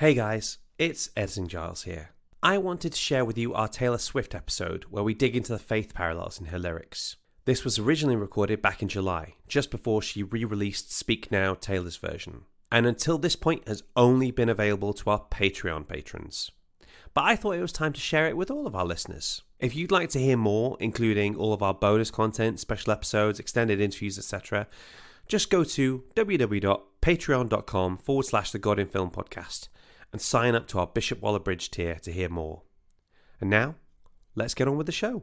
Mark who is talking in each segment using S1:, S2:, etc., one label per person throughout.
S1: Hey guys, it's Editing Giles here. I wanted to share with you our Taylor Swift episode where we dig into the faith parallels in her lyrics. This was originally recorded back in July, just before she re-released Speak Now, Taylor's version, and until this point has only been available to our Patreon patrons. But I thought it was time to share it with all of our listeners. If you'd like to hear more, including all of our bonus content, special episodes, extended interviews, etc., just go to www.patreon.com/The God in Film Podcast and sign up to our Bishop Waller-Bridge tier to hear more. And now, let's get on with the show.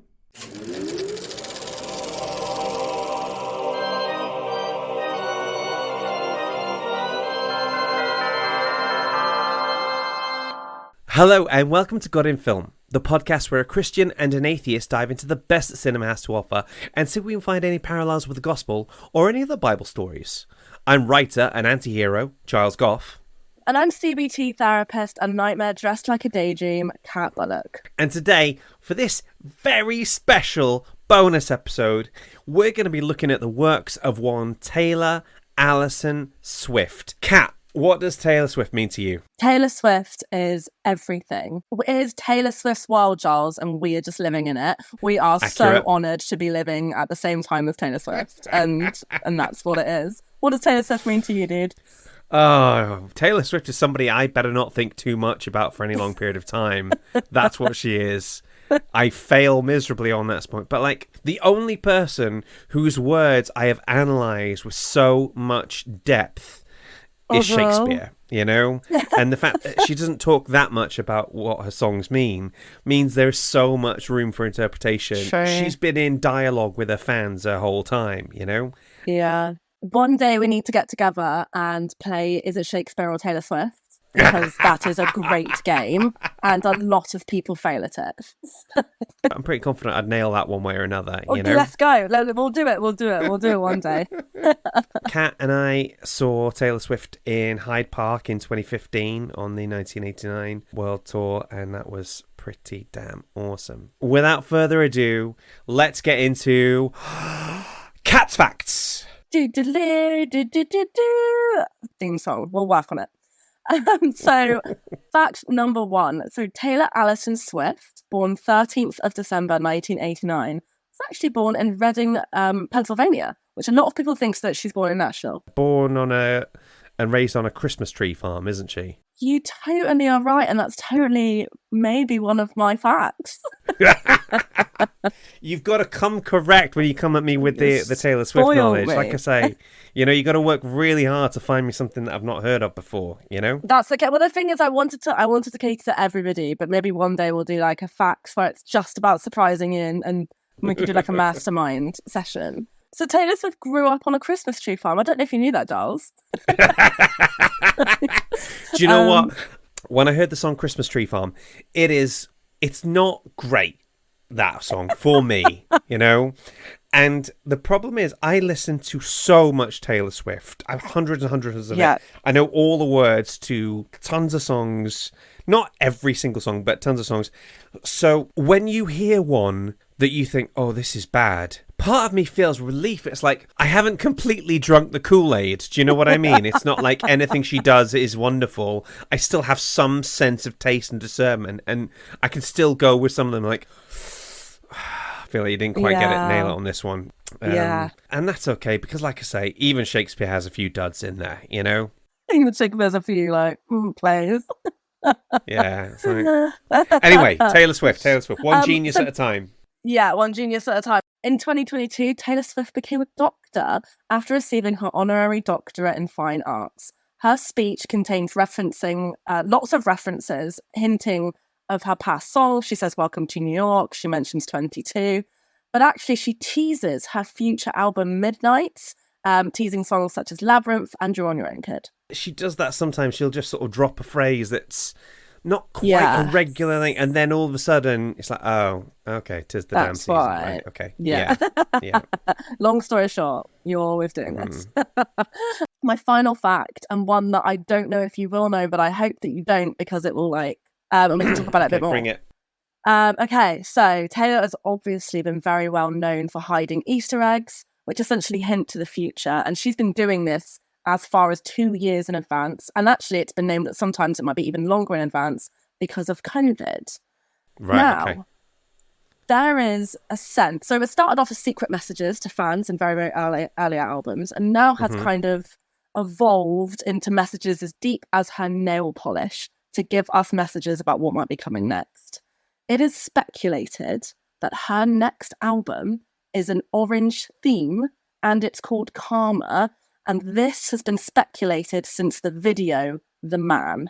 S1: Hello and welcome to God in Film, the podcast where a Christian and an atheist dive into the best that cinema has to offer and see if we can find any parallels with the gospel or any other Bible stories. I'm writer and anti-hero, Giles Goff.
S2: And I'm CBT therapist and nightmare dressed like a daydream, Kat Bullock.
S1: And today, for this very special bonus episode, we're going to be looking at the works of one Taylor Alison Swift. Kat, what does Taylor Swift mean to you?
S2: Taylor Swift is everything. It is Taylor Swift's world, Giles, and we are just living in it. We are so honoured to be living at the same time as Taylor Swift, and that's what it is. What does Taylor Swift mean to you, dude?
S1: Oh, Taylor Swift is somebody I better not think too much about for any long period of time. That's what she is. I fail miserably on that point. But like the only person whose words I have analysed with so much depth is Shakespeare, you know? And the fact that she doesn't talk that much about what her songs means there's so much room for interpretation.
S2: Sure.
S1: She's been in dialogue with her fans her whole time, you know?
S2: Yeah. One day we need to get together and play Is It Shakespeare or Taylor Swift? Because that is a great game and a lot of people fail at it.
S1: I'm pretty confident I'd nail that one way or another, you know?
S2: Let's go. We'll do it one day.
S1: Kat and I saw Taylor Swift in Hyde Park in 2015 on the 1989 World Tour, and that was pretty damn awesome. Without further ado, let's get into Kat's Facts.
S2: Theme song. We'll work on it. So, fact number one. So, Taylor Alison Swift, born 13th of December 1989, was actually born in Reading, Pennsylvania, which a lot of people think that she's born in Nashville.
S1: Born on and raised on a Christmas tree farm, isn't she?
S2: You totally are right, and that's totally maybe one of my facts.
S1: You've got to come correct when you come at me with the Taylor Swift knowledge. Like I say, you know, you got to work really hard to find me something that I've not heard of before, you know?
S2: That's okay. Well, the thing is, I wanted to cater to everybody, but maybe one day we'll do like a facts where it's just about surprising you and we could do like a mastermind session. So Taylor Swift grew up on a Christmas tree farm. I don't know if you knew that, Giles.
S1: Do you know what? When I heard the song Christmas Tree Farm, it's not great, that song, for me, you know? And the problem is I listen to so much Taylor Swift. I have hundreds and hundreds of it. I know all the words to tons of songs. Not every single song, but tons of songs. So when you hear one that you think, oh, this is bad, part of me feels relief. It's like, I haven't completely drunk the Kool-Aid. Do you know what I mean? It's not like anything she does is wonderful. I still have some sense of taste and discernment, and I can still go with some of them like, I feel like you didn't quite nail it on this one. And that's okay, because like I say, even Shakespeare has a few duds in there, you know?
S2: Even Shakespeare's a few like, plays.
S1: Yeah. Like... Anyway, Taylor Swift. One genius at a time.
S2: Yeah, one genius at a time. In 2022, Taylor Swift became a doctor after receiving her honorary doctorate in fine arts. Her speech contains lots of references, hinting of her past songs. She says, "Welcome to New York." She mentions 22. But actually, she teases her future album, Midnights, teasing songs such as Labyrinth and You're on Your Own, Kid.
S1: She does that sometimes. She'll just sort of drop a phrase that's not quite a regular thing, and then all of a sudden it's like, oh, okay, 'tis the damn season. Right. Okay. Yeah.
S2: Long story short, you're always doing this. My final fact, and one that I don't know if you will know, but I hope that you don't, because it will and we can talk about it a bit more.
S1: Bring it.
S2: Okay, so Taylor has obviously been very well known for hiding Easter eggs, which essentially hint to the future, and she's been doing this as far as 2 years in advance. And actually, it's been named that sometimes it might be even longer in advance because of COVID.
S1: Right,
S2: now,
S1: okay.
S2: there is a sense. So it started off as secret messages to fans in very, very earlier albums, and now has kind of evolved into messages as deep as her nail polish to give us messages about what might be coming next. It is speculated that her next album is an orange theme, and it's called Karma, and this has been speculated since the video The Man.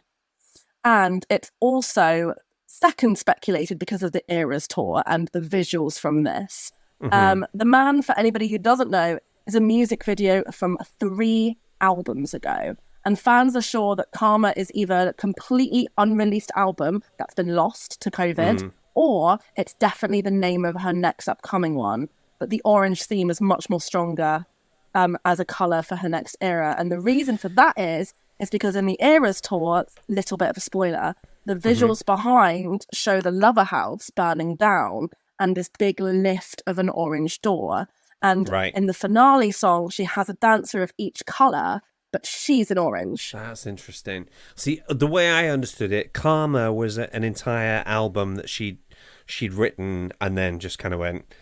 S2: And it's also second speculated because of the Eras tour and the visuals from this. The Man, for anybody who doesn't know, is a music video from 3 albums ago. And fans are sure that Karma is either a completely unreleased album that's been lost to COVID, or it's definitely the name of her next upcoming one. But the orange theme is much more stronger as a colour for her next era. And the reason for that is because in the Eras tour, little bit of a spoiler, the visuals behind show the Lover House burning down and this big lift of an orange door. And in the finale song, she has a dancer of each colour, but she's in orange.
S1: That's interesting. See, the way I understood it, Karma was an entire album that she'd written and then just kind of went...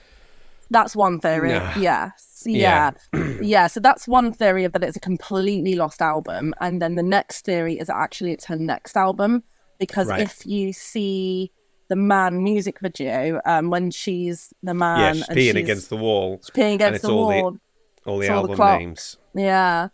S2: That's one theory, yes. Yeah. So that's one theory of that it's a completely lost album. And then the next theory is actually it's her next album. Because if you see the Man music video, when she's the man...
S1: Yeah, she's peeing against the wall.
S2: She's peeing against the wall.
S1: All the album names.
S2: Yeah.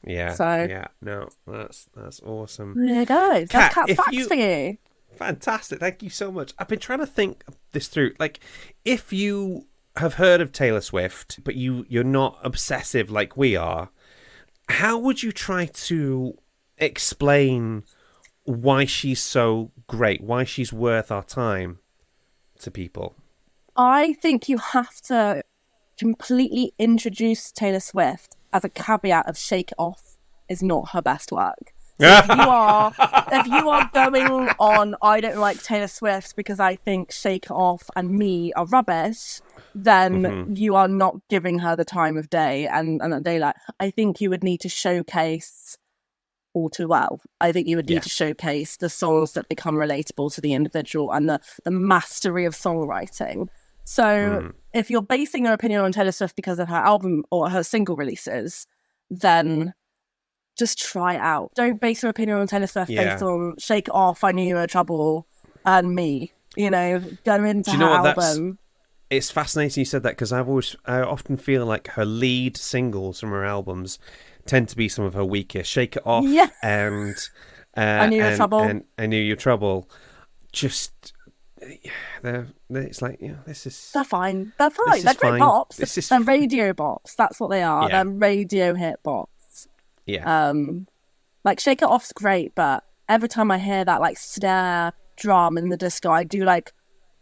S1: Yeah.
S2: So,
S1: yeah. No, that's awesome.
S2: There you go. That's Cat Facts for you.
S1: Fantastic. Thank you so much. I've been trying to think this through. Like, if you have heard of Taylor Swift, but you're not obsessive like we are, how would you try to explain why she's so great, why she's worth our time to people?
S2: I think you have to completely introduce Taylor Swift as a caveat of Shake It Off is not her best work. So if you are going on, I don't like Taylor Swift because I think Shake It Off and Me are rubbish, then you are not giving her the time of day and a daylight. I think you would need to showcase All Too Well. I think you would need to showcase the songs that become relatable to the individual and the mastery of songwriting. So if you're basing your opinion on Taylor Swift because of her album or her single releases, then just try it out. Don't base your opinion on Taylor Swift based on Shake It Off, I Knew You Were Trouble, and Me. You know, go into her album.
S1: It's fascinating you said that because I often feel like her lead singles from her albums tend to be some of her weakest. Shake It Off and
S2: I Knew You Were Trouble.
S1: And I Knew You Were Trouble. Just... it's like, this is...
S2: They're fine. They're fine. They're great bops. They're radio bops. That's what they are. They're radio hit bops.
S1: Yeah.
S2: Like Shake It Off's great, but every time I hear that like snare drum in the disco, I do like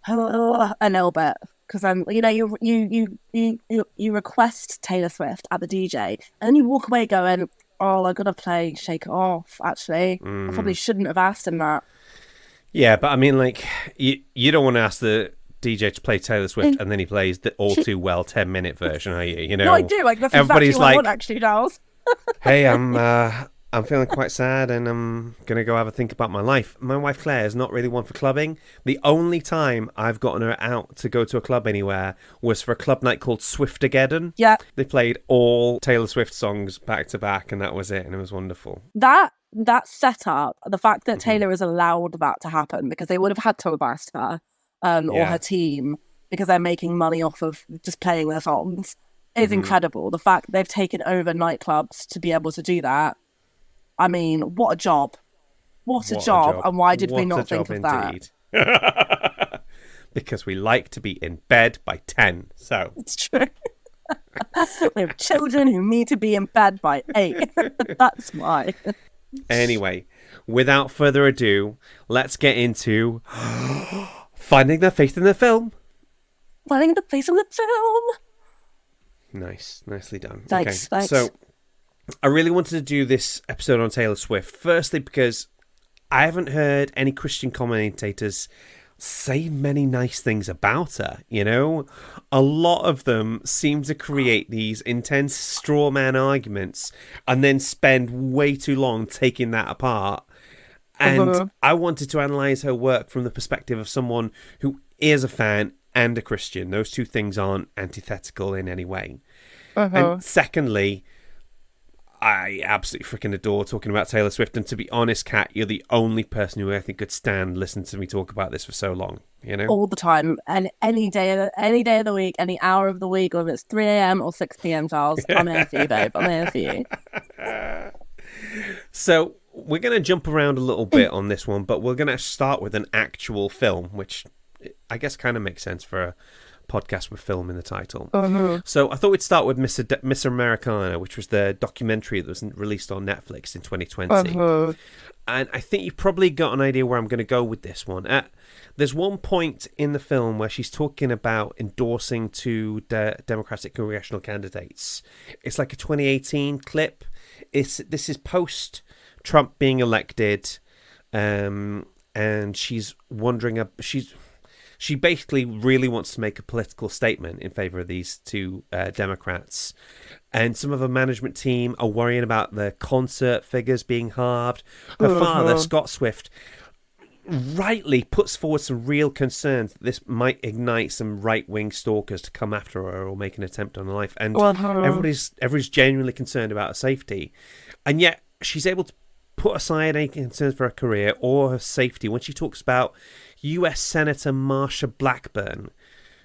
S2: a little bit because I'm, you request Taylor Swift at the DJ and then you walk away going, oh, I gotta play Shake It Off. Actually, I probably shouldn't have asked him that.
S1: Yeah, but I mean, like, you don't want to ask the DJ to play Taylor Swift and then he plays the All Too Well 10-minute version, are you? You know,
S2: no, I do. Like, that's exactly what I want, actually, Giles.
S1: Hey, I'm feeling quite sad and I'm going to go have a think about my life. My wife Claire is not really one for clubbing. The only time I've gotten her out to go to a club anywhere was for a club night called Swiftageddon.
S2: Yeah.
S1: They played all Taylor Swift songs back to back and that was it and it was wonderful.
S2: That setup, the fact that Taylor has allowed that to happen because they would have had to have asked her or her team because they're making money off of just playing their songs is incredible. The fact they've taken over nightclubs to be able to do that. I mean, what a job. What a job. And why did we not think of that?
S1: Because we like to be in bed by 10. So
S2: it's true. We have children who need to be in bed by 8. That's why.
S1: Anyway, without further ado, let's get into finding their faith in the film.
S2: Finding the faith in the film.
S1: Nice. Nicely done.
S2: Thanks.
S1: So I really wanted to do this episode on Taylor Swift. Firstly, because I haven't heard any Christian commentators say many nice things about her, you know? A lot of them seem to create these intense straw man arguments and then spend way too long taking that apart. And I wanted to analyse her work from the perspective of someone who is a fan and a Christian. Those two things aren't antithetical in any way. And secondly, I absolutely freaking adore talking about Taylor Swift. And to be honest, Kat, you're the only person who I think could stand listening to me talk about this for so long. You know,
S2: all the time, and any day of the week, any hour of the week, whether it's 3 a.m. or 6 p.m. Charles, I'm here for you, babe. I'm here for you.
S1: So we're going to jump around a little bit on this one, but we're going to start with an actual film, which I guess kind of makes sense for a podcast with film in the title. So I thought we'd start with Miss Americana, which was the documentary that was released on Netflix in 2020. And I think you've probably got an idea where I'm going to go with this one. There's one point in the film where she's talking about endorsing two Democratic congressional candidates. It's like a 2018 clip. This is post Trump being elected, and she's wondering. She basically really wants to make a political statement in favor of these two Democrats. And some of her management team are worrying about the concert figures being halved. Her father, Scott Swift, rightly puts forward some real concerns that this might ignite some right-wing stalkers to come after her or make an attempt on her life. And everybody's genuinely concerned about her safety. And yet she's able to put aside any concerns for her career or her safety when she talks about US Senator Marsha Blackburn,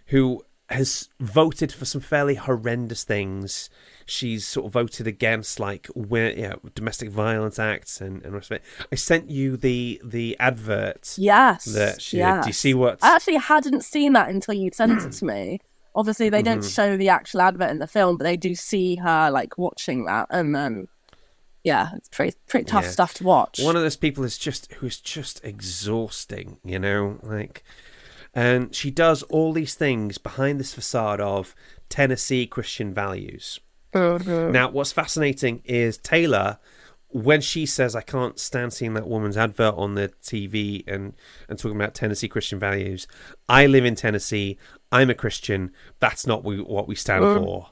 S1: who has voted for some fairly horrendous things. She's sort of voted against domestic violence acts and rest of it. I sent you the advert.
S2: Yes.
S1: That she did. Do you see what?
S2: I actually hadn't seen that until you sent it to me. Obviously, they don't show the actual advert in the film, but they do see her like watching that, and yeah, it's pretty tough stuff to watch. One
S1: of those people who's just exhausting, you know, like, and she does all these things behind this facade of Tennessee Christian values. Now, what's fascinating is Taylor, when she says, I can't stand seeing that woman's advert on the TV and talking about Tennessee Christian values. I live in Tennessee. I'm a Christian. That's not what we stand for.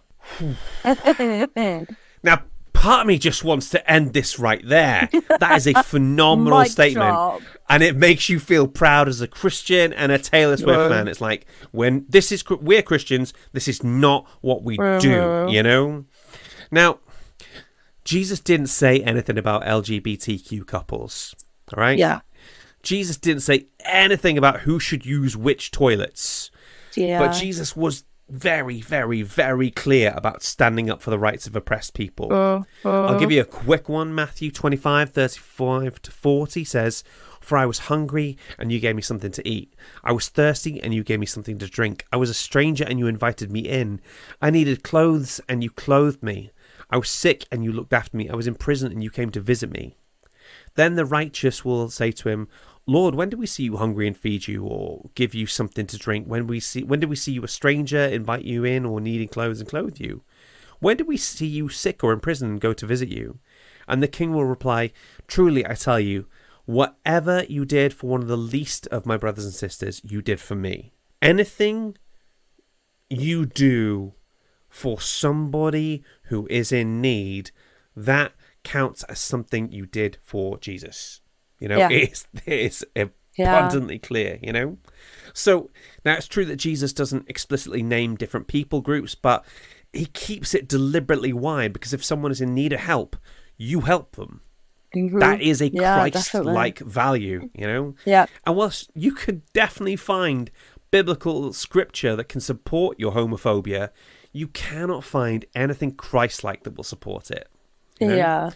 S1: Now, part of me just wants to end this right there. That is a phenomenal statement. Drop. And it makes you feel proud as a Christian and a Taylor Swift fan. It's like, when we're Christians, this is not what we do, you know? Now, Jesus didn't say anything about LGBTQ couples, all right?
S2: Yeah.
S1: Jesus didn't say anything about who should use which toilets. Yeah. But Jesus was very, very, very clear about standing up for the rights of oppressed people. I'll give you a quick one. Matthew 25:35-40 says, For I was hungry, and you gave me something to eat. I was thirsty, and you gave me something to drink. I was a stranger, and you invited me in. I needed clothes, and you clothed me. I was sick, and you looked after me. I was in prison, and you came to visit me. Then the righteous will say to him, Lord, when did we see you hungry and feed you, or give you something to drink? When did we see you a stranger, invite you in, or needing clothes and clothe you? When did we see you sick or in prison and go to visit you? And the king will reply, Truly, I tell you, whatever you did for one of the least of my brothers and sisters, you did for me. Anything you do for somebody who is in need, that counts as something you did for Jesus. You know, it is abundantly clear, you know. So now it's true that Jesus doesn't explicitly name different people groups, but he keeps it deliberately wide, because if someone is in need of help, you help them. That is a Christ-like value, you know. Yeah. And whilst you could definitely find biblical scripture that can support your homophobia, you cannot find anything Christ-like that will support it. You know? Yeah.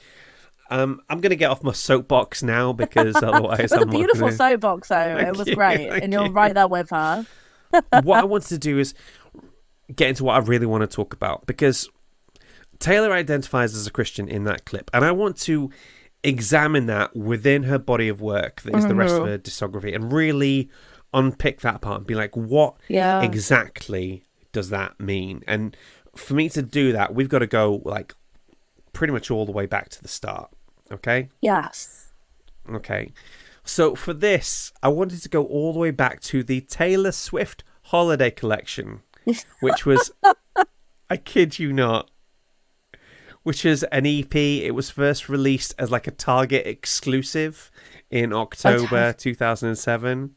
S1: I'm going to get off my soapbox now, because otherwise
S2: it was a beautiful soapbox, though. It was great. And you're right there with her.
S1: What I wanted to do is get into what I really want to talk about, because Taylor identifies as a Christian in that clip, and I want to examine that within her body of work that is the rest of her discography, and really unpick that apart and be like, what exactly does that mean? And for me to do that, we've got to go like pretty much all the way back to the start. Okay?
S2: Yes.
S1: Okay. So for this, I wanted to go all the way back to the Taylor Swift Holiday Collection, which was, I kid you not, which is an EP. It was first released as like a Target exclusive in October 2007.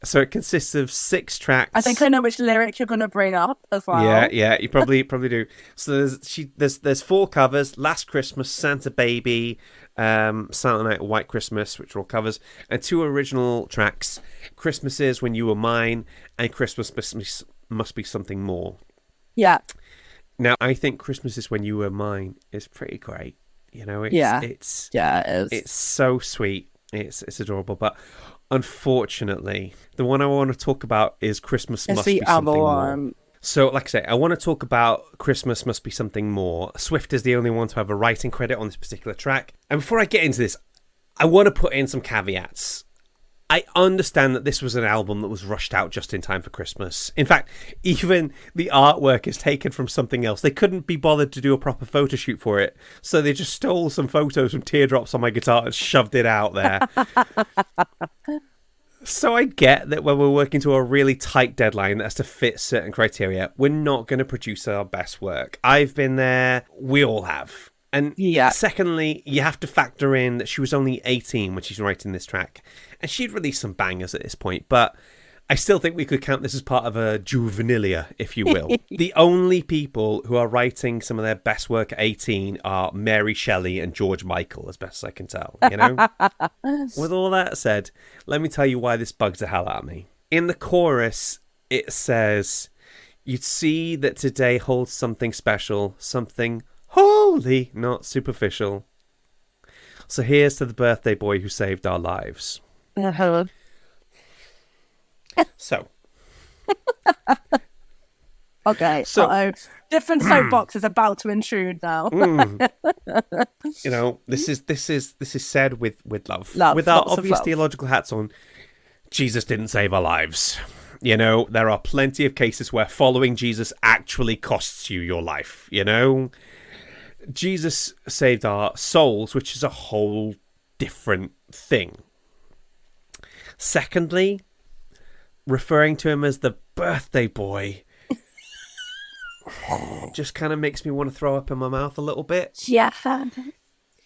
S1: So it consists of 6 tracks.
S2: I think I know which lyric you're going to bring up as well.
S1: Yeah, you probably do. So there's 4 covers: Last Christmas, Santa Baby, Silent Night, White Christmas, which are all covers, and 2 original tracks: Christmas Is When You Were Mine and Christmas Must Be Something More.
S2: Yeah.
S1: Now, I think Christmas Is When You Were Mine is pretty great. You know, it is.
S2: It's
S1: so sweet. It's adorable, but unfortunately, the one I want to talk about is Christmas Must Be Something More. So, like I say, I want to talk about Christmas Must Be Something More. Swift is the only one to have a writing credit on this particular track. And before I get into this, I want to put in some caveats. I understand that this was an album that was rushed out just in time for Christmas. In fact, even the artwork is taken from something else. They couldn't be bothered to do a proper photo shoot for it, so they just stole some photos from teardrops on my guitar and shoved it out there. So I get that when we're working to a really tight deadline that has to fit certain criteria, we're not going to produce our best work. I've been there. We all have. And secondly, you have to factor in that she was only 18 when she's writing this track. And she'd released some bangers at this point, but I still think we could count this as part of a juvenilia, if you will. The only people who are writing some of their best work at 18 are Mary Shelley and George Michael, as best as I can tell, you know? With all that said, let me tell you why this bugs the hell out of me. In the chorus, it says, "You'd see that today holds something special, something holy, not superficial. So here's to the birthday boy who saved our lives." So.
S2: Okay. So different soapbox is about to intrude now.
S1: You know, this is said with love. With our obvious theological hats on. Jesus didn't save our lives. You know, there are plenty of cases where following Jesus actually costs you your life, you know? Jesus saved our souls, which is a whole different thing. Secondly, referring to him as the birthday boy just kind of makes me want to throw up in my mouth a little bit.
S2: Yeah.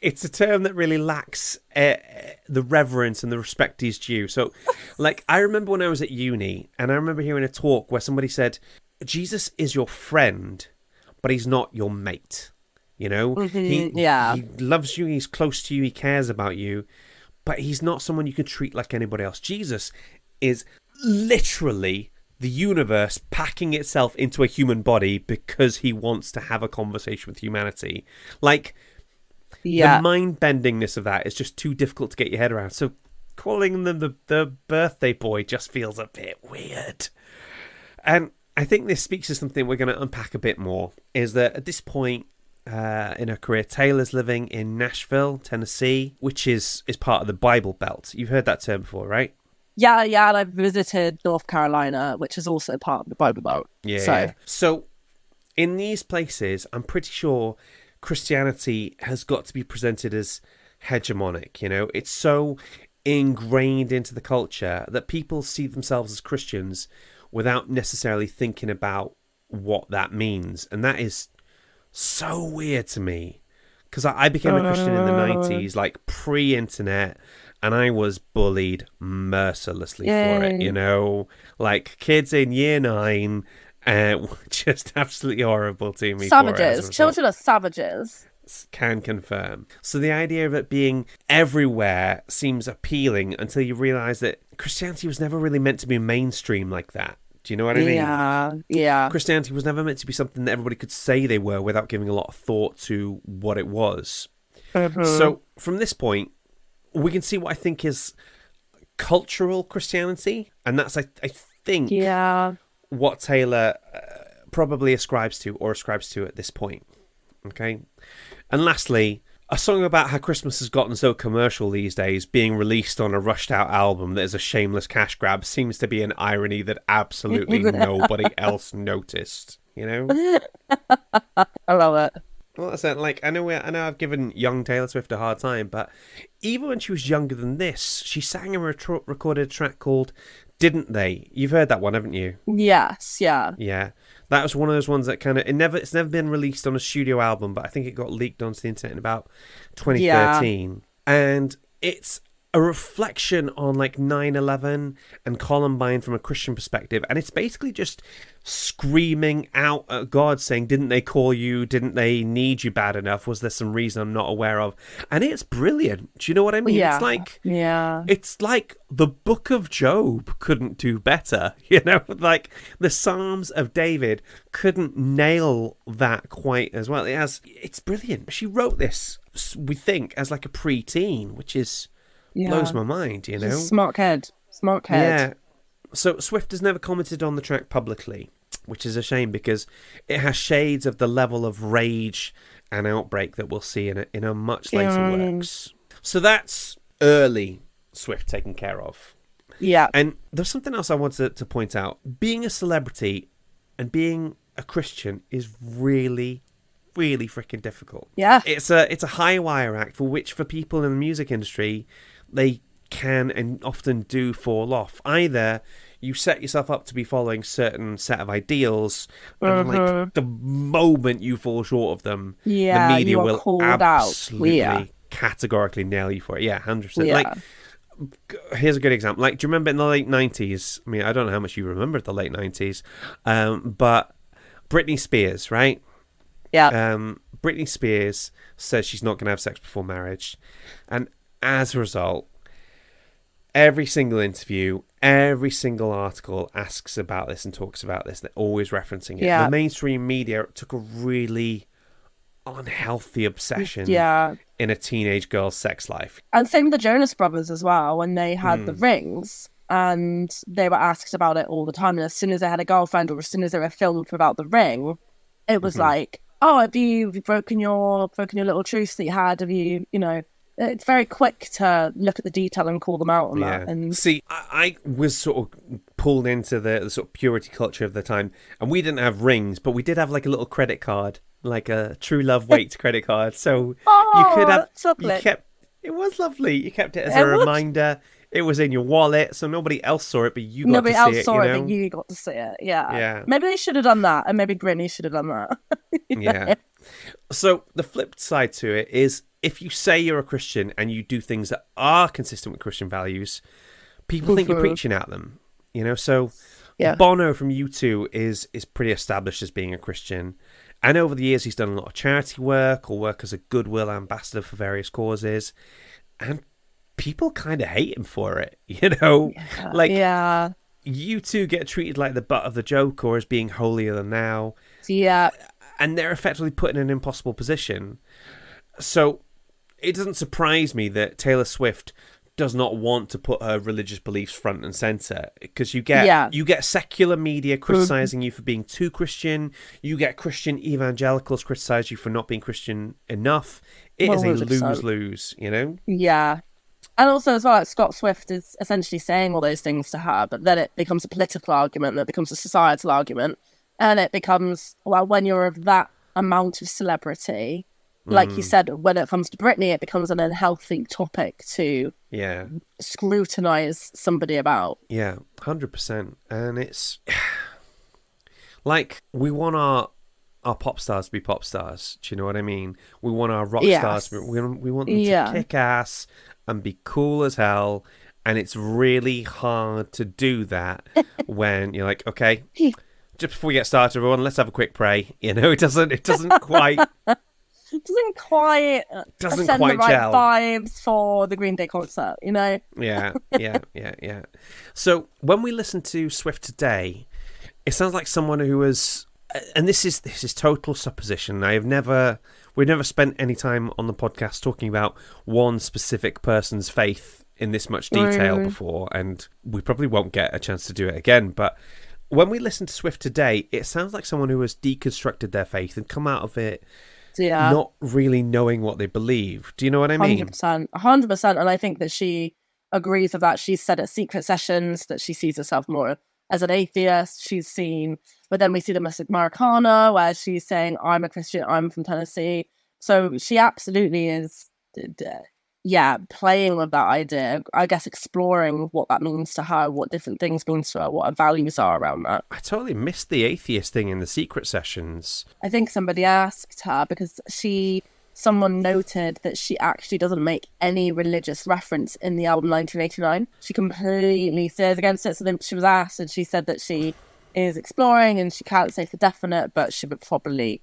S1: It's a term that really lacks the reverence and the respect he's due. So, like, I remember when I was at uni, and I remember hearing a talk where somebody said, Jesus is your friend, but he's not your mate. You know, he loves you, he's close to you, he cares about you, but he's not someone you can treat like anybody else. Jesus is literally the universe packing itself into a human body because he wants to have a conversation with humanity. Like, the mind-bendingness of that is just too difficult to get your head around. So calling them the birthday boy just feels a bit weird. And I think this speaks to something we're going to unpack a bit more, is that at this point, in her career, Taylor's living in Nashville, Tennessee, which is part of the Bible Belt. You've heard that term before, right?
S2: Yeah, and I've visited North Carolina, which is also part of the Bible Belt.
S1: Yeah. So in these places, I'm pretty sure Christianity has got to be presented as hegemonic, you know? It's so ingrained into the culture that people see themselves as Christians without necessarily thinking about what that means. And that is so weird to me, because I became a Christian in the 90s, like pre-internet, and I was bullied mercilessly for it, you know, like kids in year 9 were just absolutely horrible to me.
S2: Savages. Children are savages.
S1: Can confirm. So the idea of it being everywhere seems appealing until you realise that Christianity was never really meant to be mainstream like that. Do you know what I mean? Yeah. Christianity was never meant to be something that everybody could say they were without giving a lot of thought to what it was. So from this point, we can see what I think is cultural Christianity. And that's, I think, what Taylor probably ascribes to at this point. Okay? And lastly, a song about how Christmas has gotten so commercial these days, being released on a rushed-out album that is a shameless cash grab, seems to be an irony that absolutely nobody else noticed, you know?
S2: I love it.
S1: Well, that's it. Like, I know I've given young Taylor Swift a hard time, but even when she was younger than this, she sang and recorded a track called "Didn't They?" You've heard that one, haven't you?
S2: Yes, yeah.
S1: Yeah, that was one of those ones that kind of it's never been released on a studio album, but I think it got leaked onto the internet in about 2013, and it's a reflection on like 9/11 and Columbine from a Christian perspective, and it's basically just screaming out at God saying, didn't they call you, didn't they need you bad enough, was there some reason I'm not aware of? And it's brilliant. Do you know what I mean?
S2: Yeah.
S1: It's like the book of Job couldn't do better, you know, like the Psalms of David couldn't nail that quite as well. It's brilliant. She wrote this, we think, as like a preteen, which is blows my mind, you know.
S2: Smart kid.
S1: Yeah. So Swift has never commented on the track publicly, which is a shame because it has shades of the level of rage and outbreak that we'll see in a much later works. So that's early Swift taken care of.
S2: Yeah.
S1: And there's something else I wanted to point out. Being a celebrity and being a Christian is really, really freaking difficult.
S2: Yeah.
S1: It's a high wire act for which, for people in the music industry, they can and often do fall off. Either you set yourself up to be following certain set of ideals, and like the moment you fall short of them, the media will absolutely categorically nail you for it. Yeah, 100%. Like, here's a good example. Like, do you remember in the late 90s? I mean, I don't know how much you remember the late 90s, but Britney Spears, right?
S2: Yeah.
S1: Britney Spears says she's not going to have sex before marriage, and as a result, every single interview, every single article asks about this and talks about this. They're always referencing it.
S2: Yeah.
S1: The mainstream media took a really unhealthy obsession in a teenage girl's sex life.
S2: And same with the Jonas Brothers as well, when they had the rings, and they were asked about it all the time. And as soon as they had a girlfriend, or as soon as they were filmed without the ring, it was like, oh, have you broken your little truce that you had? Have you, you know... It's very quick to look at the detail and call them out on that. And
S1: see, I was sort of pulled into the sort of purity culture of the time, and we didn't have rings, but we did have like a little credit card, like a True Love Waits credit card. So you could have, it was lovely. You kept it as a reminder. It was in your wallet, so nobody else saw it, but you got to see it.
S2: Nobody else saw it, but you got to see it. Yeah. Maybe they should have done that, and maybe Britney should have done that.
S1: Yeah. So the flip side to it is, if you say you're a Christian and you do things that are consistent with Christian values, people think you're preaching at them, you know? So Bono from U2 is pretty established as being a Christian. And over the years, he's done a lot of charity work or work as a goodwill ambassador for various causes. And people kind of hate him for it, you know? U2 get treated like the butt of the joke or as being holier than thou.
S2: Yeah.
S1: And they're effectively put in an impossible position. So it doesn't surprise me that Taylor Swift does not want to put her religious beliefs front and center, because you get secular media criticizing you for being too Christian. You get Christian evangelicals criticize you for not being Christian enough. It is a lose-lose, you know? Yeah.
S2: And also as well, Scott Swift is essentially saying all those things to her, but then it becomes a political argument, that becomes a societal argument, and it becomes, well, when you're of that amount of celebrity, like you said, when it comes to Britney, it becomes an unhealthy topic to scrutinize somebody about.
S1: Yeah, 100%. And it's like, we want our pop stars to be pop stars. Do you know what I mean? We want our rock stars to be, we want them to kick ass and be cool as hell. And it's really hard to do that when you're like, okay, just before we get started, everyone, let's have a quick pray. You know, it doesn't quite...
S2: It doesn't quite send the right
S1: gel.
S2: vibes for the Green Day concert, you know?
S1: Yeah. So when we listen to Swift today, it sounds like someone who was, and this is total supposition. We've never spent any time on the podcast talking about one specific person's faith in this much detail before, and we probably won't get a chance to do it again. But when we listen to Swift today, it sounds like someone who has deconstructed their faith and come out of it not really knowing what they believe. Do you know what I mean?
S2: 100%. And I think that she agrees with that. She's said at secret sessions that she sees herself more as an atheist. She's seen But then we see the Miss Americana, where she's saying, I'm a Christian, I'm from Tennessee. So she absolutely is, playing with that idea. I guess exploring what that means to her, what different things mean to her, what her values are around that.
S1: I totally missed the atheist thing in the secret sessions.
S2: I think somebody asked her because someone noted that she actually doesn't make any religious reference in the album 1989. She completely steers against it. So then she was asked and she said that she is exploring and she can't say for definite, but she would probably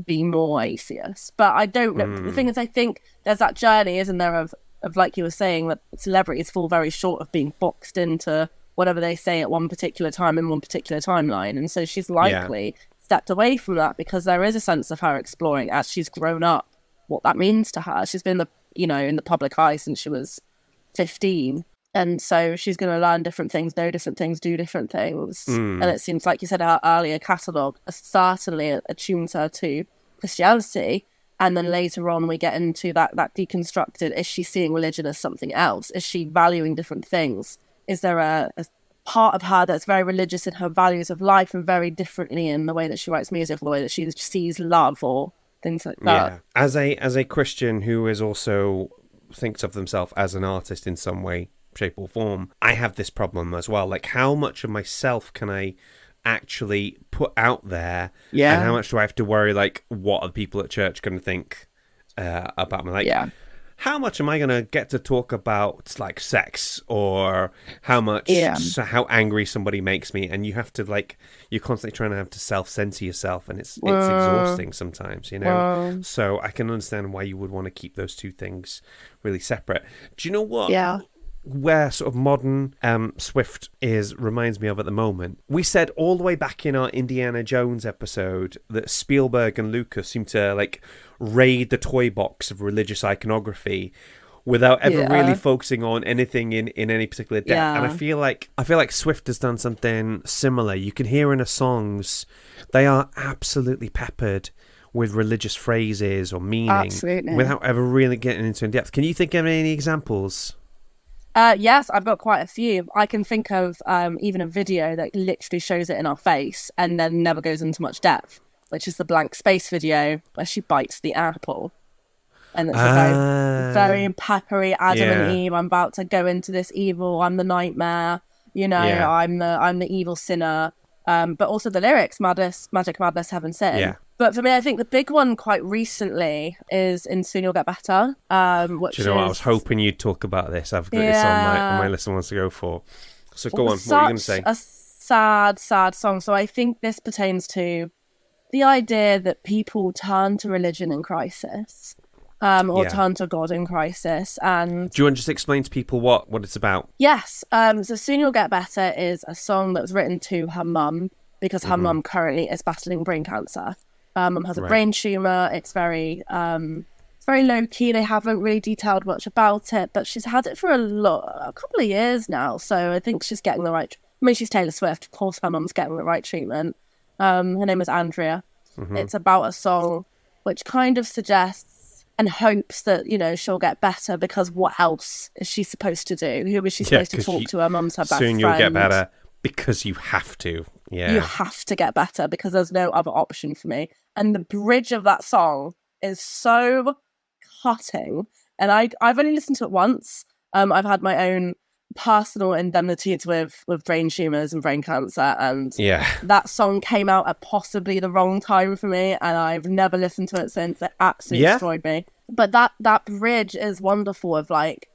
S2: be more atheist. But I don't know. The thing is, I think there's that journey, isn't there, of like you were saying, that celebrities fall very short of being boxed into whatever they say at one particular time in one particular timeline. And so she's likely stepped away from that because there is a sense of her exploring as she's grown up what that means to her. She's been in the public eye since she was 15, and so she's going to learn different things, know different things, do different things. And it seems like you said, her earlier catalogue certainly attunes her to Christianity, and then later on we get into that deconstructed. Is she seeing religion as something else? Is she valuing different things? Is there a part of her that's very religious in her values of life and very differently in the way that she writes music, or the way that she sees love, or things like that?
S1: Yeah. As a Christian who is also thinks of themselves as an artist in some way, shape or form, I have this problem as well. Like, how much of myself can I actually put out there? And how much do I have to worry, like, what are people at church going to think about me? Like, how much am I going to get to talk about, like, sex, or how much, how angry somebody makes me? And you have to, like, you're constantly trying to have to self-censor yourself, and it's exhausting sometimes, So I can understand why you would want to keep those two things really separate. Do you know what?
S2: Yeah.
S1: Where sort of modern Swift reminds me of at the moment. We said all the way back in our Indiana Jones episode that Spielberg and Lucas seem to, like, raid the toy box of religious iconography without ever really focusing on anything in any particular depth. And I feel like Swift has done something similar. You can hear in her songs, they are absolutely peppered with religious phrases or meaning without ever really getting into in depth. Can you think of any examples?
S2: Yes, I've got quite a few. I can think of even a video that literally shows it in our face and then never goes into much depth, which is the Blank Space video where she bites the apple. And it's a very, very peppery Adam and Eve. I'm about to go into this evil. I'm the nightmare. I'm the evil sinner. But also the lyrics, magic, madness, heaven, sin. Yeah. But for me, I think the big one quite recently is in Soon You'll Get Better. Which
S1: do you know what? I was hoping you'd talk about this. I've got this on my list I want to go for. So go on. What are you going to say?
S2: A sad, sad song. So I think this pertains to the idea that people turn to religion in crisis. Or turn to God in crisis. And
S1: do you want to just explain to people what it's about?
S2: Yes. So Soon You'll Get Better is a song that was written to her mum because her mum currently is battling brain cancer. Mum has a brain tumour. It's very low key. They haven't really detailed much about it, but she's had it for a couple of years now. So I think she's getting the right. She's Taylor Swift. Of course, her mum's getting the right treatment. Her name is Andrea. It's about a song which kind of suggests and hopes that, she'll get better, because what else is she supposed to do? Who is she supposed to talk to? Her mum's her best friend.
S1: Soon you'll get better because you have to. Yeah.
S2: You have to get better because there's no other option for me. And the bridge of that song is so cutting. And I've only listened to it once. I've had my own personal indemnities with brain tumours and brain cancer, and that song came out at possibly the wrong time for me, and I've never listened to it since. It absolutely destroyed me. But that bridge is wonderful of, like,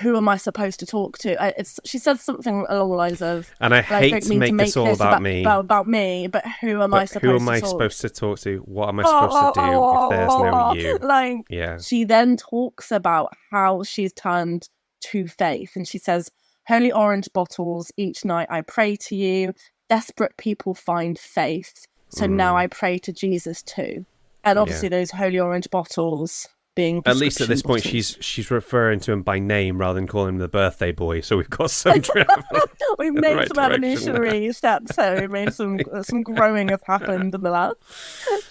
S2: who am I supposed to talk to? She said something along the lines of,
S1: and I hate to make this all about me,
S2: but who am I supposed
S1: to talk to? What am I supposed to do if there's no you?
S2: She then talks about how she's turned to faith, and she says, holy orange bottles, each night I pray to you. Desperate people find faith, so now I pray to Jesus too. And obviously those holy orange bottles being,
S1: at least at this point, she's referring to him by name rather than calling him the birthday boy. So we've got some
S2: we've made some evolutionary steps. So we made some growing has happened in the last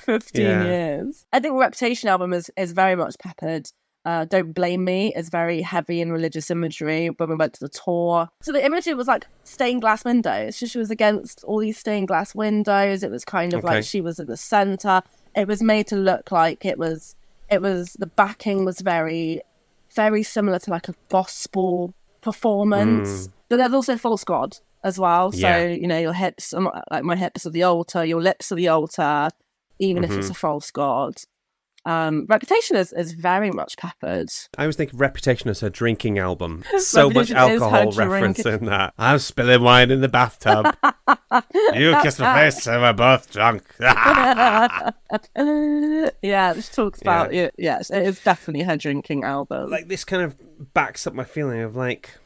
S2: 15 years. I think Reputation album is very much peppered Don't Blame Me is very heavy in religious imagery when we went to the tour. So the imagery was like stained glass windows. So she was against all these stained glass windows. It was kind of like she was in the center. It was made to look like it was the backing was very, very similar to like a gospel performance. But there's also false god as well. So, your hips, like my hips are the altar, your lips are the altar, even if it's a false god. Reputation is very much peppered.
S1: I was thinking Reputation as her drinking album. So much alcohol reference in that. I'm spilling wine in the bathtub. You kiss my face and we're both drunk.
S2: Yeah, she talks about yes, it is definitely her drinking album.
S1: Like, this kind of backs up my feeling of like,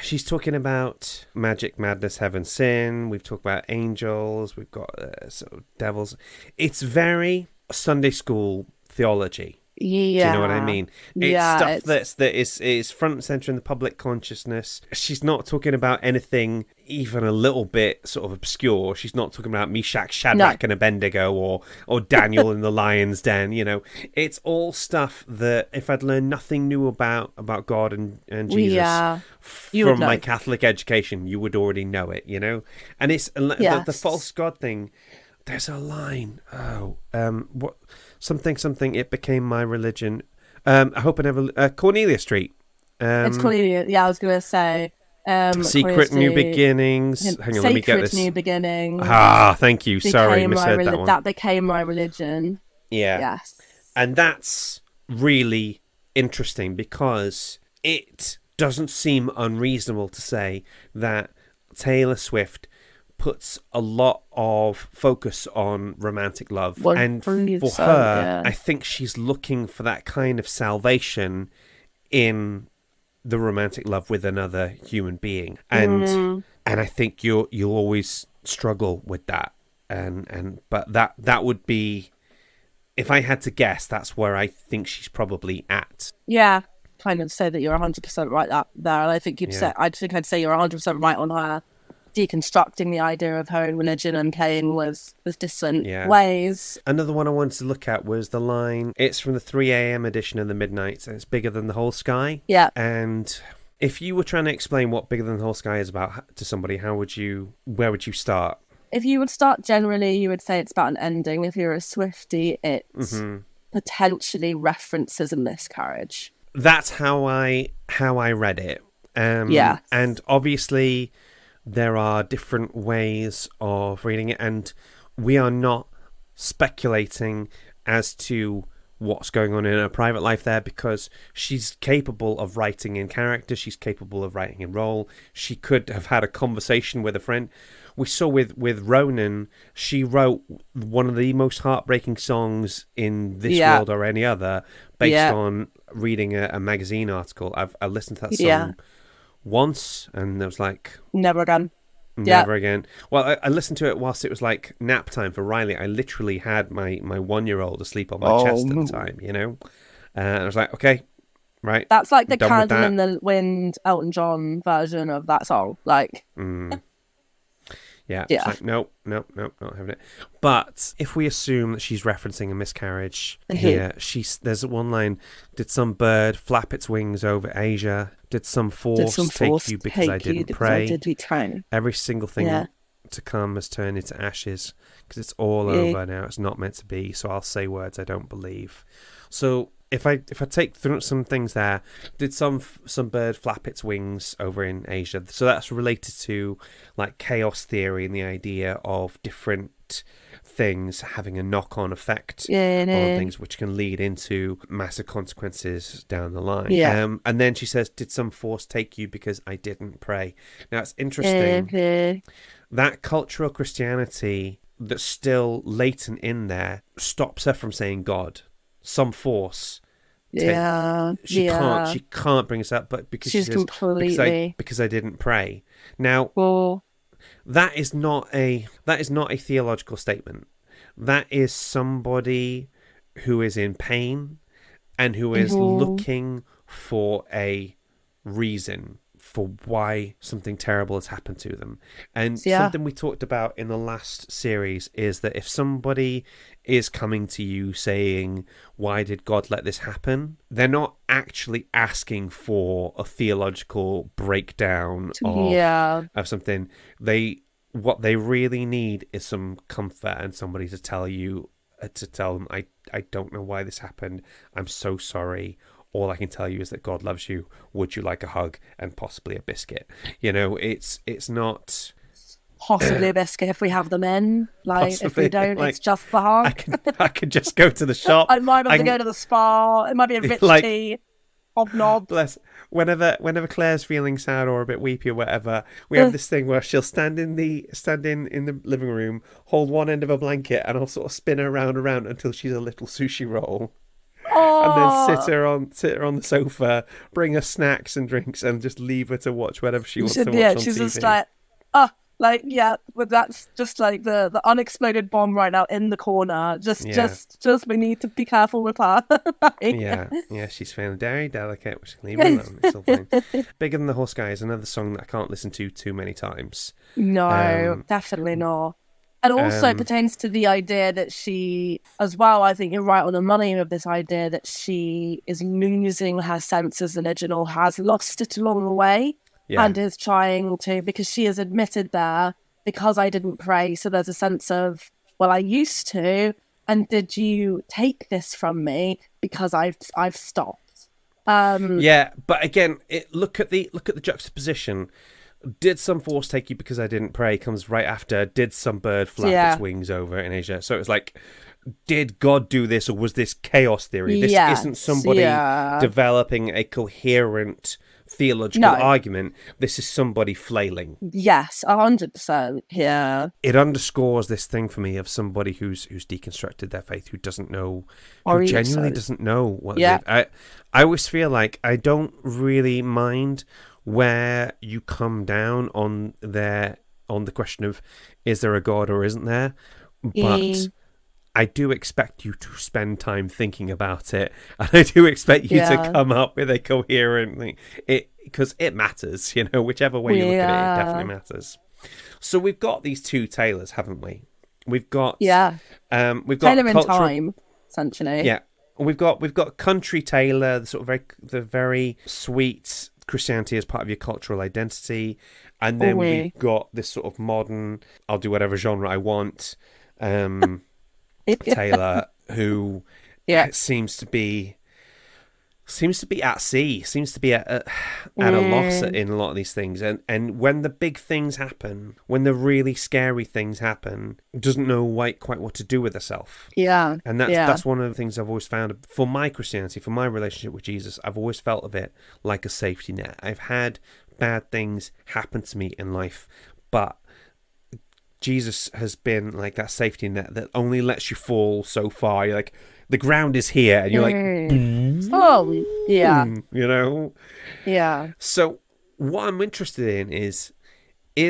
S1: she's talking about magic, madness, heaven, sin. We've talked about angels. We've got sort of devils. It's very Sunday school theology.
S2: Yeah.
S1: Do you know what I mean? It's stuff that is front and center in the public consciousness. She's not talking about anything even a little bit sort of obscure. She's not talking about Meshach, Shadrach, and Abednego or Daniel in the lion's den. It's all stuff that if I'd learned nothing new about God and Jesus from my Catholic education, you would already know it. And it's the false God thing. There's a line. What? Something. It became my religion. I hope I never. Cornelia Street.
S2: It's Cornelia. Yeah, I was gonna say.
S1: Secret New Beginnings. Hang on, let me get this.
S2: New Beginnings.
S1: Thank you. Sorry, misheard that one.
S2: That became my religion.
S1: Yeah.
S2: Yes.
S1: And that's really interesting because it doesn't seem unreasonable to say that Taylor Swift puts a lot of focus on romantic love, and for her, I think she's looking for that kind of salvation in the romantic love with another human being, and I think you'll always struggle with that, but that would be, if I had to guess, that's where I think she's probably at.
S2: Yeah, kind of say that you're 100% right there, and I think I'd say you're 100% right on her deconstructing the idea of her own religion and playing with different ways.
S1: Another one I wanted to look at was the line, it's from the 3 a.m. edition of the Midnights, and it's bigger than the whole sky.
S2: Yeah.
S1: And if you were trying to explain what bigger than the whole sky is about to somebody, where would you start?
S2: If you would start generally, you would say it's about an ending. If you're a Swiftie, it potentially references a miscarriage.
S1: That's how I read it. And obviously there are different ways of reading it, and we are not speculating as to what's going on in her private life there, because she's capable of writing in character, she's capable of writing in role. She could have had a conversation with a friend. We saw with Ronan, she wrote one of the most heartbreaking songs in this world or any other based on reading a magazine article. I listened to that song once and I was like,
S2: never again.
S1: Well, I listened to it whilst it was like nap time for Riley. I literally had my 1-year-old asleep on my chest at the time, and I was like, okay, right.
S2: That's like the Candle in the Wind Elton John version of that song. Like,
S1: It's like, nope, not having it. But if we assume that she's referencing a miscarriage here, there's one line, did some bird flap its wings over Asia? Did some force take you because I didn't pray? Every single thing to come has turned into ashes because it's all over now. It's not meant to be, so I'll say words I don't believe. So if I take through some things there, did some bird flap its wings over in Asia? So that's related to like chaos theory and the idea of different things having a knock-on effect on things, which can lead into massive consequences down the line. And then she says, did some force take you because I didn't pray? Now it's interesting. That cultural Christianity that's still latent in there stops her from saying God. Some force. She can't bring us up, but because
S2: she's
S1: she says,
S2: completely
S1: because I didn't pray. Now, that is not a theological statement. That is somebody who is in pain and who is looking for a reason for why something terrible has happened to them. And something we talked about in the last series is that if somebody is coming to you saying, why did God let this happen? They're not actually asking for a theological breakdown of something. What they really need is some comfort and somebody to tell them, I don't know why this happened. I'm so sorry. All I can tell you is that God loves you. Would you like a hug and possibly a biscuit? It's not...
S2: Possibly a biscuit if we have them in. If we don't, it's just the hug.
S1: I could just go to the shop.
S2: I might have to go to the spa. It might be a rich tea. Hobnob.
S1: Bless. Whenever Claire's feeling sad or a bit weepy or whatever, we have this thing where she'll stand in the living room, hold one end of a blanket, and I'll sort of spin her around until she's a little sushi roll. And then sit her on the sofa, bring her snacks and drinks, and just leave her to watch whatever she wants to watch on
S2: she's
S1: TV.
S2: Just but that's just like the unexploded bomb right now in the corner. Just we need to be careful with her.
S1: Yeah, she's feeling very delicate. Which leave her alone. It's all fine. Bigger Than the Horse Guy is another song that I can't listen to too many times.
S2: No, definitely not. And also pertains to the idea that she, as well, I think you're right on the money with this idea that she is losing her sense as religion or has lost it along the way and is trying to, because she has admitted there, because I didn't pray. So there's a sense of, well, I used to, and did you take this from me because I've stopped?
S1: But again, look at the juxtaposition. Did some force take you because I didn't pray comes right after did some bird flap its wings over in Asia. So it's like, did God do this or was this chaos theory? This isn't somebody developing a coherent theological argument. This is somebody flailing.
S2: Yes, 100%. Yeah.
S1: It underscores this thing for me of somebody who's deconstructed their faith, who doesn't know, who genuinely doesn't know what I always feel like I don't really mind where you come down on the question of is there a God or isn't there, but I do expect you to spend time thinking about it, and I do expect you to come up with a coherent thing, because it matters, whichever way you look at it definitely matters. So we've got these two Taylors, haven't we? We've got Taylor
S2: in time, essentially.
S1: Yeah, we've got country Taylor, the very sweet Christianity as part of your cultural identity, and then we've got this sort of modern, I'll do whatever genre I want, Taylor, who seems to be at sea, seems to be at a loss in a lot of these things, and when the big things happen, when the really scary things happen, doesn't know quite what to do with herself. And that's one of the things I've always found for my Christianity, for my relationship with Jesus. I've always felt of it like a safety net. I've had bad things happen to me in life, but Jesus has been like that safety net that only lets you fall so far. You're like, the ground is here, and you're like, So what I'm interested in is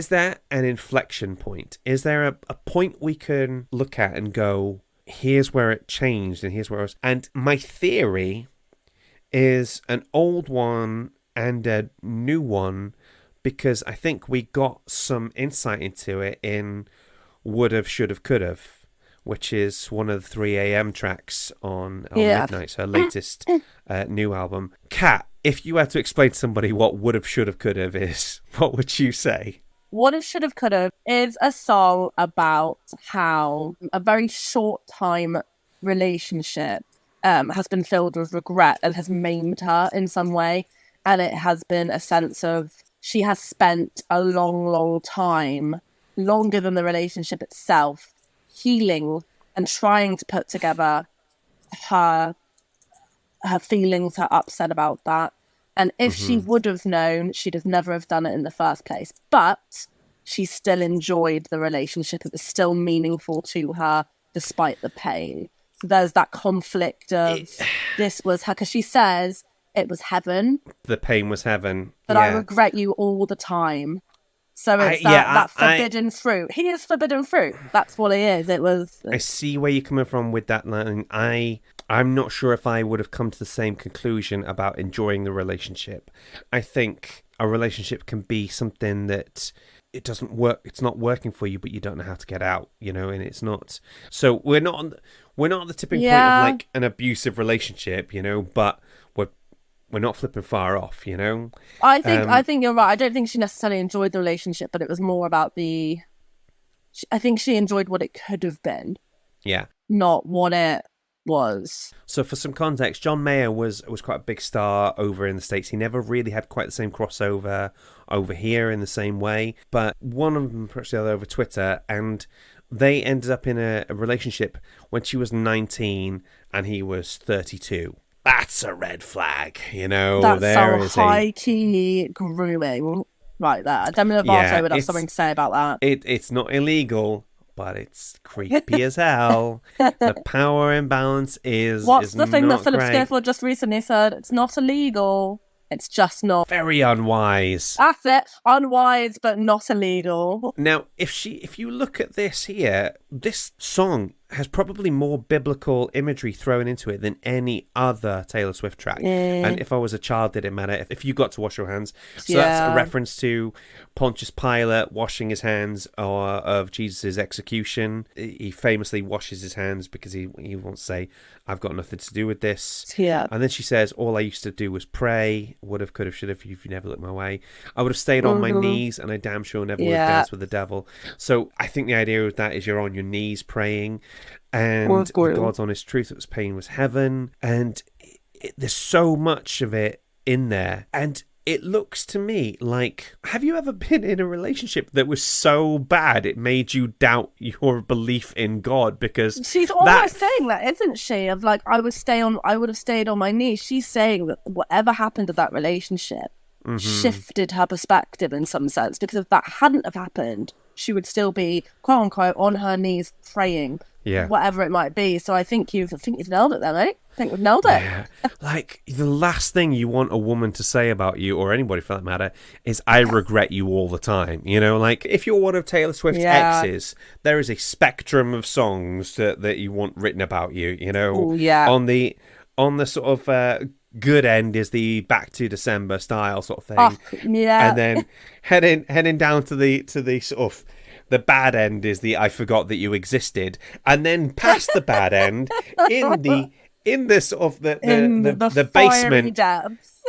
S1: there an inflection point? Is there a point we can look at and go, here's where it changed, and here's where it was? And my theory is an old one and a new one, because I think we got some insight into it in Would've, Should've, Could've, which is one of the 3 a.m. tracks on Midnight, her latest new album. Kat, if you had to explain to somebody what Would've, Should've, Could've is, what would you say?
S2: Would've, Should've, Could've is a song about how a very short time relationship has been filled with regret and has maimed her in some way. And it has been a sense of she has spent a long, long time, longer than the relationship itself, healing and trying to put together her feelings, her upset about that. And if she would have known, she'd have never have done it in the first place. But she still enjoyed the relationship. It was still meaningful to her despite the pain. So there's that conflict of this was her, because she says it was heaven. The
S1: pain was heaven.
S2: But I regret you all the time. So it's that forbidden fruit. He is forbidden fruit. That's what he is. It was.
S1: I see where you're coming from with that line. I'm not sure if I would have come to the same conclusion about enjoying the relationship. I think a relationship can be something that it doesn't work. It's not working for you, but you don't know how to get out, and it's not. So we're not on the tipping point of like an abusive relationship, but we're not flipping far off,
S2: I think you're right. I don't think she necessarily enjoyed the relationship, but it was more about I think she enjoyed what it could have been.
S1: Yeah.
S2: Not what it was.
S1: So for some context, John Mayer was quite a big star over in the States. He never really had quite the same crossover over here in the same way, but one of them approached the other over Twitter, and they ended up in a relationship when she was 19 and he was 32. That's a red flag,
S2: That's so high-key grooming right there. Demi Lovato would have something to say about that.
S1: It's not illegal, but it's creepy as hell. The power imbalance is
S2: What's the thing that Philip
S1: great.
S2: Schofield just recently said? It's not illegal. It's just not.
S1: Very unwise.
S2: That's it. Unwise, but not illegal.
S1: Now, if you look at this here, this song has probably more biblical imagery thrown into it than any other Taylor Swift track. And If I Was a Child didn't matter. If you got to wash your hands. So that's a reference to Pontius Pilate washing his hands of Jesus' execution. He famously washes his hands because he wants to say, I've got nothing to do with this.
S2: Yeah.
S1: And then she says, all I used to do was pray. Would have, could have, should have, if you never looked my way. I would have stayed on my knees, and I damn sure never would have danced with the devil. So I think the idea of that is you're on your knees praying, and God's honest truth that was pain was heaven. And there's so much of it in there. And it looks to me like, have you ever been in a relationship that was so bad it made you doubt your belief in God? Because
S2: she's almost saying that, isn't she? Of like, I would have stayed on my knees. She's saying that whatever happened to that relationship shifted her perspective in some sense, because if that hadn't have happened, she would still be, quote unquote, on her knees praying, whatever it might be. So I think you've nailed it there, mate. I think we've nailed it.
S1: Yeah. Like, the last thing you want a woman to say about you, or anybody for that matter, is I regret you all the time. Like, if you're one of Taylor Swift's exes, there is a spectrum of songs that you want written about you.
S2: Ooh, yeah.
S1: On the sort of good end is the Back to December style sort of thing.
S2: Oh, yeah.
S1: And then heading down to the sort of the bad end is the I forgot that you existed. And then past the bad end in the sort of the basement.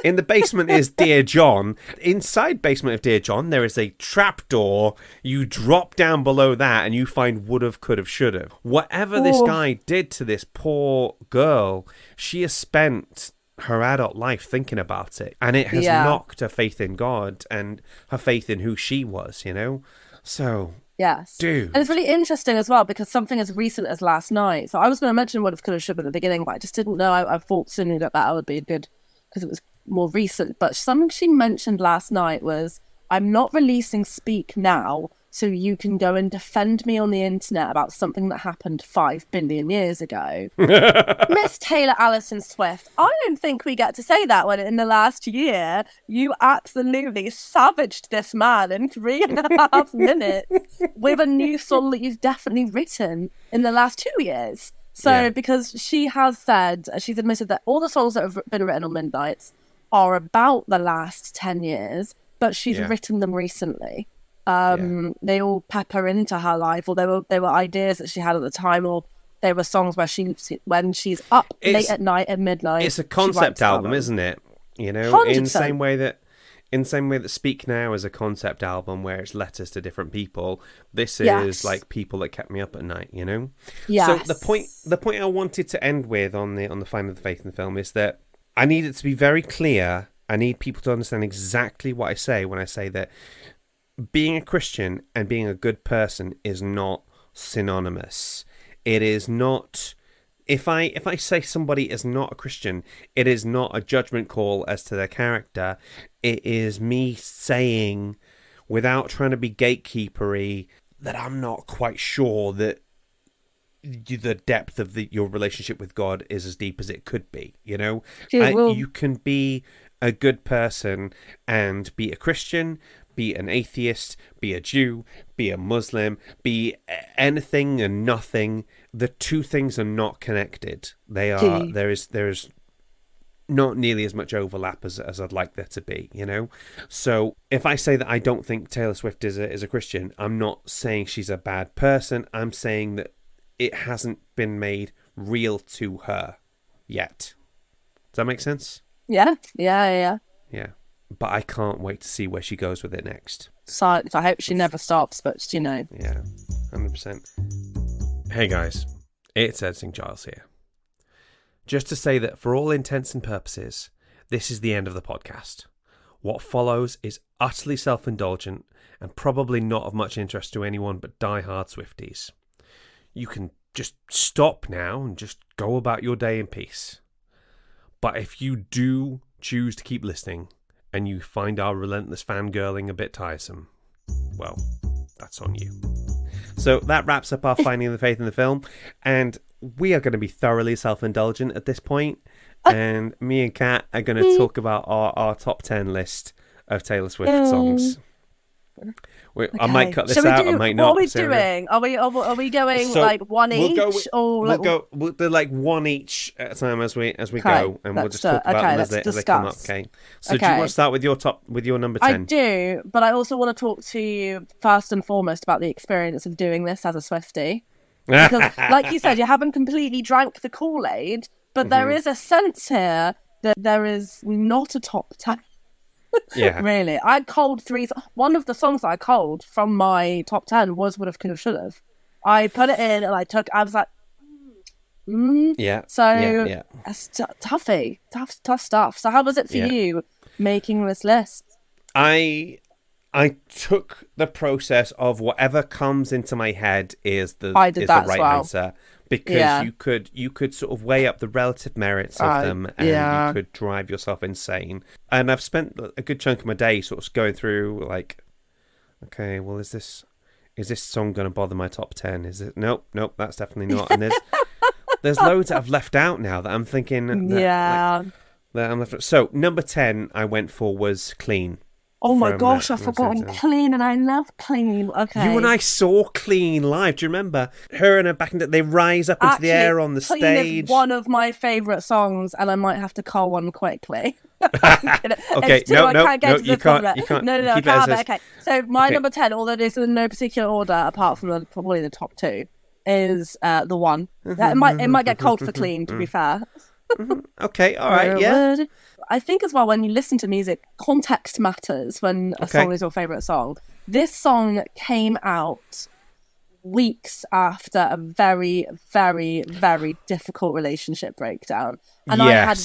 S1: In the basement is Dear John. Inside basement of Dear John, there is a trapdoor. You drop down below that and you find would've, could've, should've. Whatever this guy did to this poor girl, she has spent her adult life thinking about it. And it has knocked her faith in God and her faith in who she was, So...
S2: Yes.
S1: Dude.
S2: And it's really interesting as well, because something as recent as last night. So I was going to mention what if, could have, should have at the beginning, but I just didn't know. I thought sooner that would be good because it was more recent. But something she mentioned last night was, I'm not releasing Speak Now so you can go and defend me on the internet about something that happened 5 billion years ago. Miss Taylor Alison Swift, I don't think we get to say that when in the last year you absolutely savaged this man in 3.5 minutes with a new song that you've definitely written in the last 2 years. So because she has said, she's admitted that all the songs that have been written on Midnights are about the last 10 years, but she's written them recently. They all pepper into her life, or they were ideas that she had at the time, or they were songs where when she's up late at night at midnight.
S1: It's a concept album, isn't it?
S2: 100%.
S1: In the same way that Speak Now is a concept album where it's letters to different people. This is like people that kept me up at night.
S2: Yes.
S1: So the point I wanted to end with on the Find of the Faith in the film is that I need it to be very clear. I need people to understand exactly what I say when I say that being a Christian and being a good person is not synonymous. It is not. If I say somebody is not a Christian, it is not a judgment call as to their character. It is me saying, without trying to be gatekeepery, that I'm not quite sure that the depth of your relationship with God is as deep as it could be. You can be a good person and be a Christian, be an atheist, be a Jew, be a Muslim, be anything and nothing. The two things are not connected. They are. There is not nearly as much overlap as I'd like there to be, you know? So if I say that I don't think Taylor Swift is a Christian, I'm not saying she's a bad person. I'm saying that it hasn't been made real to her yet. Does that make sense?
S2: Yeah. Yeah.
S1: But I can't wait to see where she goes with it next.
S2: So I hope she never stops, but you know.
S1: Yeah, 100%. Hey guys, it's Editing Giles here. Just to say that for all intents and purposes, this is the end of the podcast. What follows is utterly self-indulgent and probably not of much interest to anyone but die-hard Swifties. You can just stop now and just go about your day in peace. But if you do choose to keep listening and you find our relentless fangirling a bit tiresome, well, that's on you. So that wraps up our Finding the Faith in the film, and we are going to be thoroughly self-indulgent at this point, and me and Kat are going to talk about our top 10 list of Taylor Swift songs. Okay. I might cut this out, I might not.
S2: What are we doing? Are we going like one each?
S1: We'll do like one each at a time as we go, and we'll just talk about them as they come up. Okay. So do you want to start with your number 10?
S2: I do, but I also want to talk to you first and foremost about the experience of doing this as a Swiftie. Because, like you said, you haven't completely drank the Kool-Aid, but there is a sense here that there is not a top 10.
S1: Yeah.
S2: Really. I culled three. One of the songs I culled from my top 10 was Would Have, Could Have, Should Have. I put it in and I was like,
S1: Yeah.
S2: So,
S1: yeah.
S2: It's tough stuff. So how was it for you making this list?
S1: I took the process of whatever comes into my head is the right answer, because you could sort of weigh up the relative merits of them, and you could drive yourself insane. And I've spent a good chunk of my day sort of going through like, okay, well, is this song going to bother my top 10? Is it? Nope, that's definitely not. And there's loads that I've left out now that I'm thinking that I'm left. So number 10 I went for was Clean.
S2: Oh my gosh, I've forgotten Clean, and I love Clean. Okay.
S1: You and I saw Clean live. Do you remember? Her and her back in the... They rise up into the air on the
S2: Clean
S1: stage.
S2: Is one of my favourite songs, and I might have to call one quickly.
S1: Okay, no, you can't.
S2: No, okay. So my number 10, although it's in no particular order, apart from probably the top 2, is The One. It might get cold for Clean, to be fair.
S1: Okay, all right, yeah.
S2: I think as well, when you listen to music, context matters when a song is your favourite song. This song came out weeks after a very, very, very difficult relationship breakdown. And I had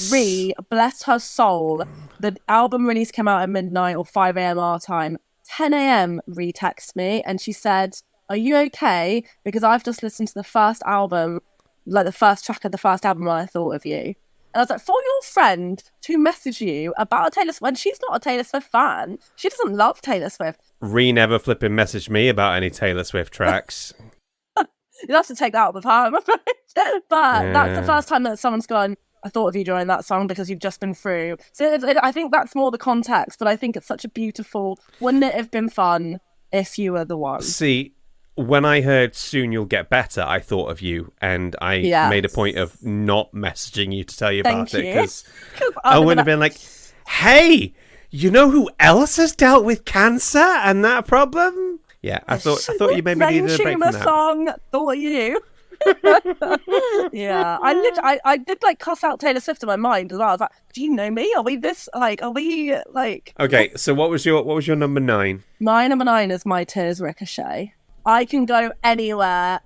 S2: bless her soul, the album release came out at midnight or 5 a.m. our time. 10 a.m. re-texted me and she said, "Are you okay? Because I've just listened to the first album, like the first track of the first album, and I thought of you." And I was like, for your friend to message you about a Taylor Swift, when she's not a Taylor Swift fan, she doesn't love Taylor Swift.
S1: Never flipping messaged me about any Taylor Swift tracks.
S2: You'll have to take that up with her, I'm afraid. But that's the first time that someone's gone, "I thought of you during that song because you've just been through." So I think that's more the context, but I think it's such a beautiful... Wouldn't it have been fun if you were the one?
S1: See... When I heard Soon You'll Get Better, I thought of you, and I made a point of not messaging you to tell you about it, because I would have been like, "Hey, you know who else has dealt with cancer and that problem?" Yeah, I thought you maybe needed a break from that.
S2: Song, thought of you. Yeah, I did like cuss out Taylor Swift in my mind as well. I was like, "Do you know me? Are we this like? Are we like?"
S1: Okay, so what was your number 9?
S2: My number 9 is My Tears Ricochet. I can go anywhere,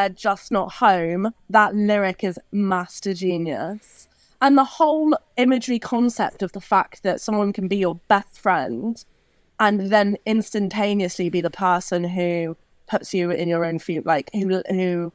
S2: just not home. That lyric is master genius. And the whole imagery concept of the fact that someone can be your best friend and then instantaneously be the person who puts you in your own feet, like who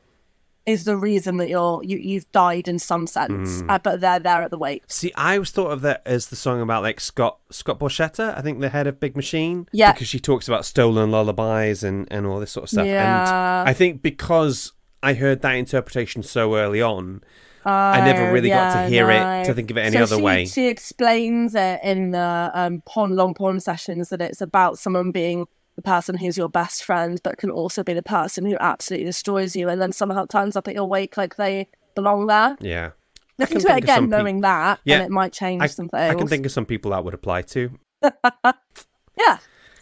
S2: is the reason that you've died in some sense, but they're there at the wake.
S1: See, I always thought of that as the song about like Scott Borchetta, I think the head of Big Machine, because she talks about stolen lullabies and all this sort of stuff. And I think because I heard that interpretation so early on, I never really got to hear it to think of it any other way.
S2: She explains it in the long porn sessions that it's about someone being the person who's your best friend, but can also be the person who absolutely destroys you, and then somehow turns up at your wake like they belong there.
S1: Yeah.
S2: listen to it again,
S1: some
S2: knowing that, and it might change some things.
S1: I can think of some people that would apply to.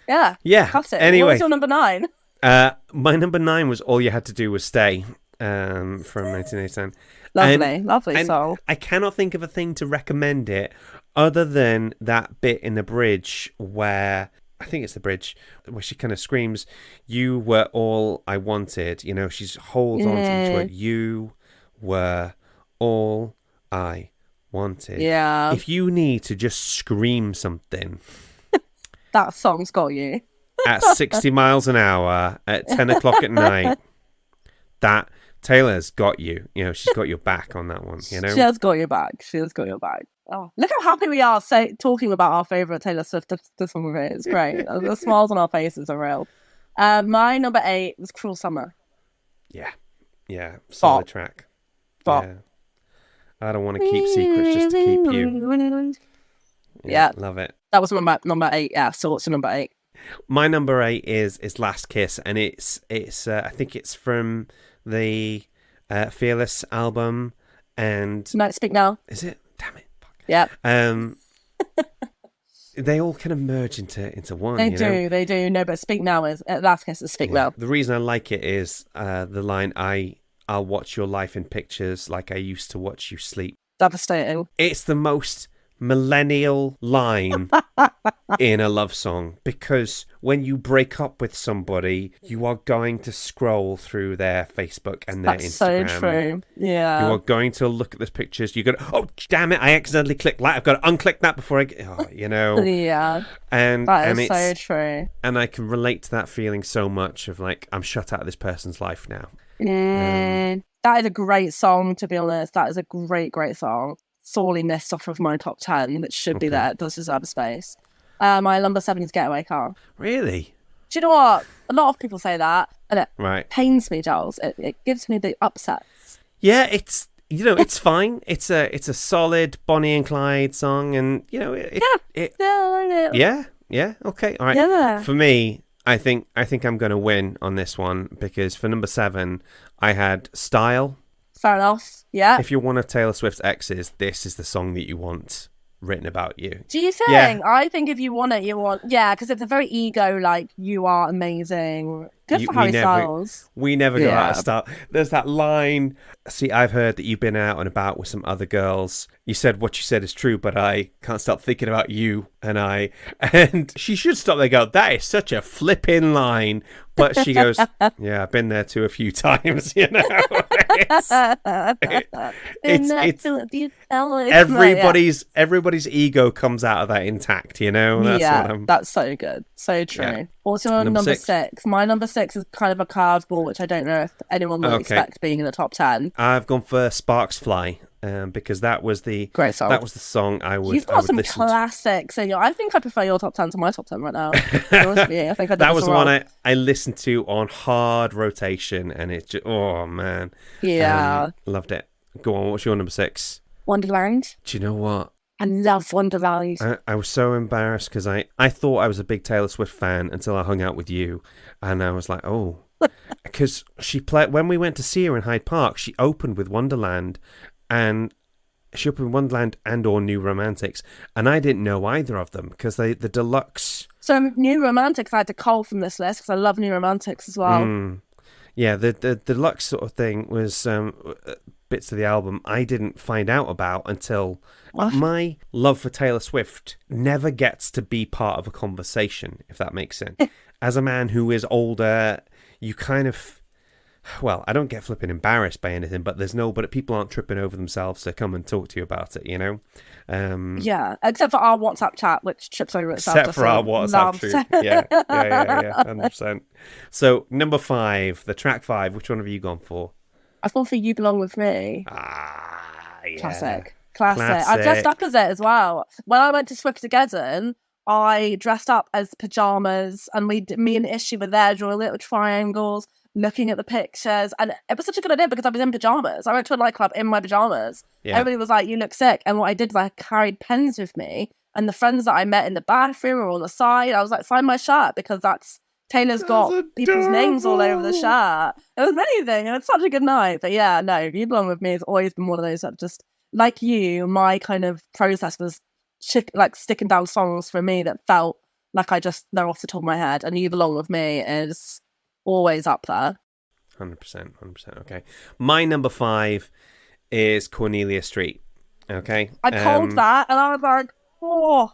S2: Yeah. Classic.
S1: Anyway,
S2: what was your number 9?
S1: My number 9 was All You Had to Do Was Stay, from 1987.
S2: Lovely song.
S1: I cannot think of a thing to recommend it other than that bit in the bridge where, I think it's the bridge, where she kind of screams, "You were all I wanted." You know, she's holds on to each word. You were all I wanted.
S2: Yeah.
S1: If you need to just scream something,
S2: that song's got you.
S1: At 60 miles an hour at 10 o'clock at night, that Taylor's got you. You know, she's got your back on that one, you know?
S2: She has got your back. Oh, look how happy we are talking about our favourite Taylor Swift this one. It's great. The smiles on our faces are real. My number 8 was Cruel Summer.
S1: Yeah. Solid track.
S2: Bop.
S1: Yeah. I don't want to keep secrets just to keep you.
S2: Yeah.
S1: Love it.
S2: That was number 8. Yeah, so what's your number 8?
S1: My number 8 is Last Kiss, and it's I think it's from the Fearless album, and
S2: No, Speak Now.
S1: Is it? Damn it. Fuck.
S2: Yeah.
S1: They all kind of merge into one.
S2: They do. No, but Speak Now is Last Kiss is Speak Now.
S1: The reason I like it is the line, I'll watch your life in pictures like I used to watch you sleep.
S2: Devastating.
S1: It's the most millennial line in a love song, because when you break up with somebody, you are going to scroll through their Facebook and their Instagram.
S2: That's so true. Yeah.
S1: You are going to look at those pictures. You go, oh damn it, I accidentally clicked like, I've got to unclick that before
S2: Yeah.
S1: And
S2: that is so true.
S1: And I can relate to that feeling so much of like, I'm shut out of this person's life now.
S2: That is a great song, to be honest. That is a great song. Sorely missed off of my top 10 that should be there. It does deserve a space. My number 7 is Getaway Car.
S1: Really?
S2: Do you know what? A lot of people say that, and it pains me, Giles. It gives me the upsets.
S1: Yeah, it's fine. It's a solid Bonnie and Clyde song, and okay, all right.
S2: Yeah.
S1: For me, I think I'm going to win on this one, because for number 7, I had Style.
S2: Fair enough. Yeah.
S1: If you're one of Taylor Swift's exes, this is the song that you want written about you.
S2: Do you think? Yeah. I think if you want it, you want... Yeah, because it's a very ego, like, you are amazing. Good for Harry Styles.
S1: We never go out of style. There's that line, see, I've heard that you've been out and about with some other girls. You said what you said is true, but I can't stop thinking about you and she should stop there and go, that is such a flipping line. But she goes, yeah, I've been there too a few times, everybody's ego comes out of that intact,
S2: That's so good. So true. Yeah. What's your number 6? My number 6 is kind of a curveball, which I don't know if anyone would expect being in the top 10.
S1: I've gone for Sparks Fly, because that was the
S2: great song.
S1: That was the song I would.
S2: You've got some classics. So I think I prefer your top 10 to my top 10 right now. I think that was the one
S1: I listened to on hard rotation, and it's just, oh man, loved it. Go on, what's your number 6?
S2: Wonderland.
S1: Do you know what?
S2: I love Wonderland.
S1: I was so embarrassed because I thought I was a big Taylor Swift fan until I hung out with you, and I was like, oh, because she played when we went to see her in Hyde Park. She opened with Wonderland, and or New Romantics, and I didn't know either of them because the deluxe.
S2: So New Romantics, I had to cull from this list because I love New Romantics as well.
S1: Yeah, the deluxe sort of thing was bits of the album I didn't find out about until my love for Taylor Swift never gets to be part of a conversation, if that makes sense. As a man who is older, you kind of, well, I don't get flipping embarrassed by anything, but people aren't tripping over themselves to come and talk to you about it,
S2: Yeah, except for our WhatsApp chat, which trips over itself.
S1: Except for our WhatsApp chat. Yeah, 100%. So, number 5, the track 5, which one have you gone for?
S2: I've gone for You Belong With Me.
S1: Yeah.
S2: Classic. I dressed up as it as well. When I went to Swift-Together, I dressed up as pajamas, and me and Ishi were there drawing little triangles, looking at the pictures, and it was such a good idea because I was in pajamas. I went to a nightclub in my pajamas. Yeah. Everybody was like, you look sick. And what I did was I carried pens with me, and the friends that I met in the bathroom or on the side, I was like, sign my shirt, because Taylor's got people's names all over the shirt. It was amazing, and it's such a good night. But yeah, no, You Belong With Me has always been one of those that just like you, my kind of process was like sticking down songs for me that felt like I just know off the top of my head, and You Belong With Me is always up there.
S1: 100%, 100%. Okay. My number 5 is Cornelia Street. Okay.
S2: I pulled that, and I was like, oh,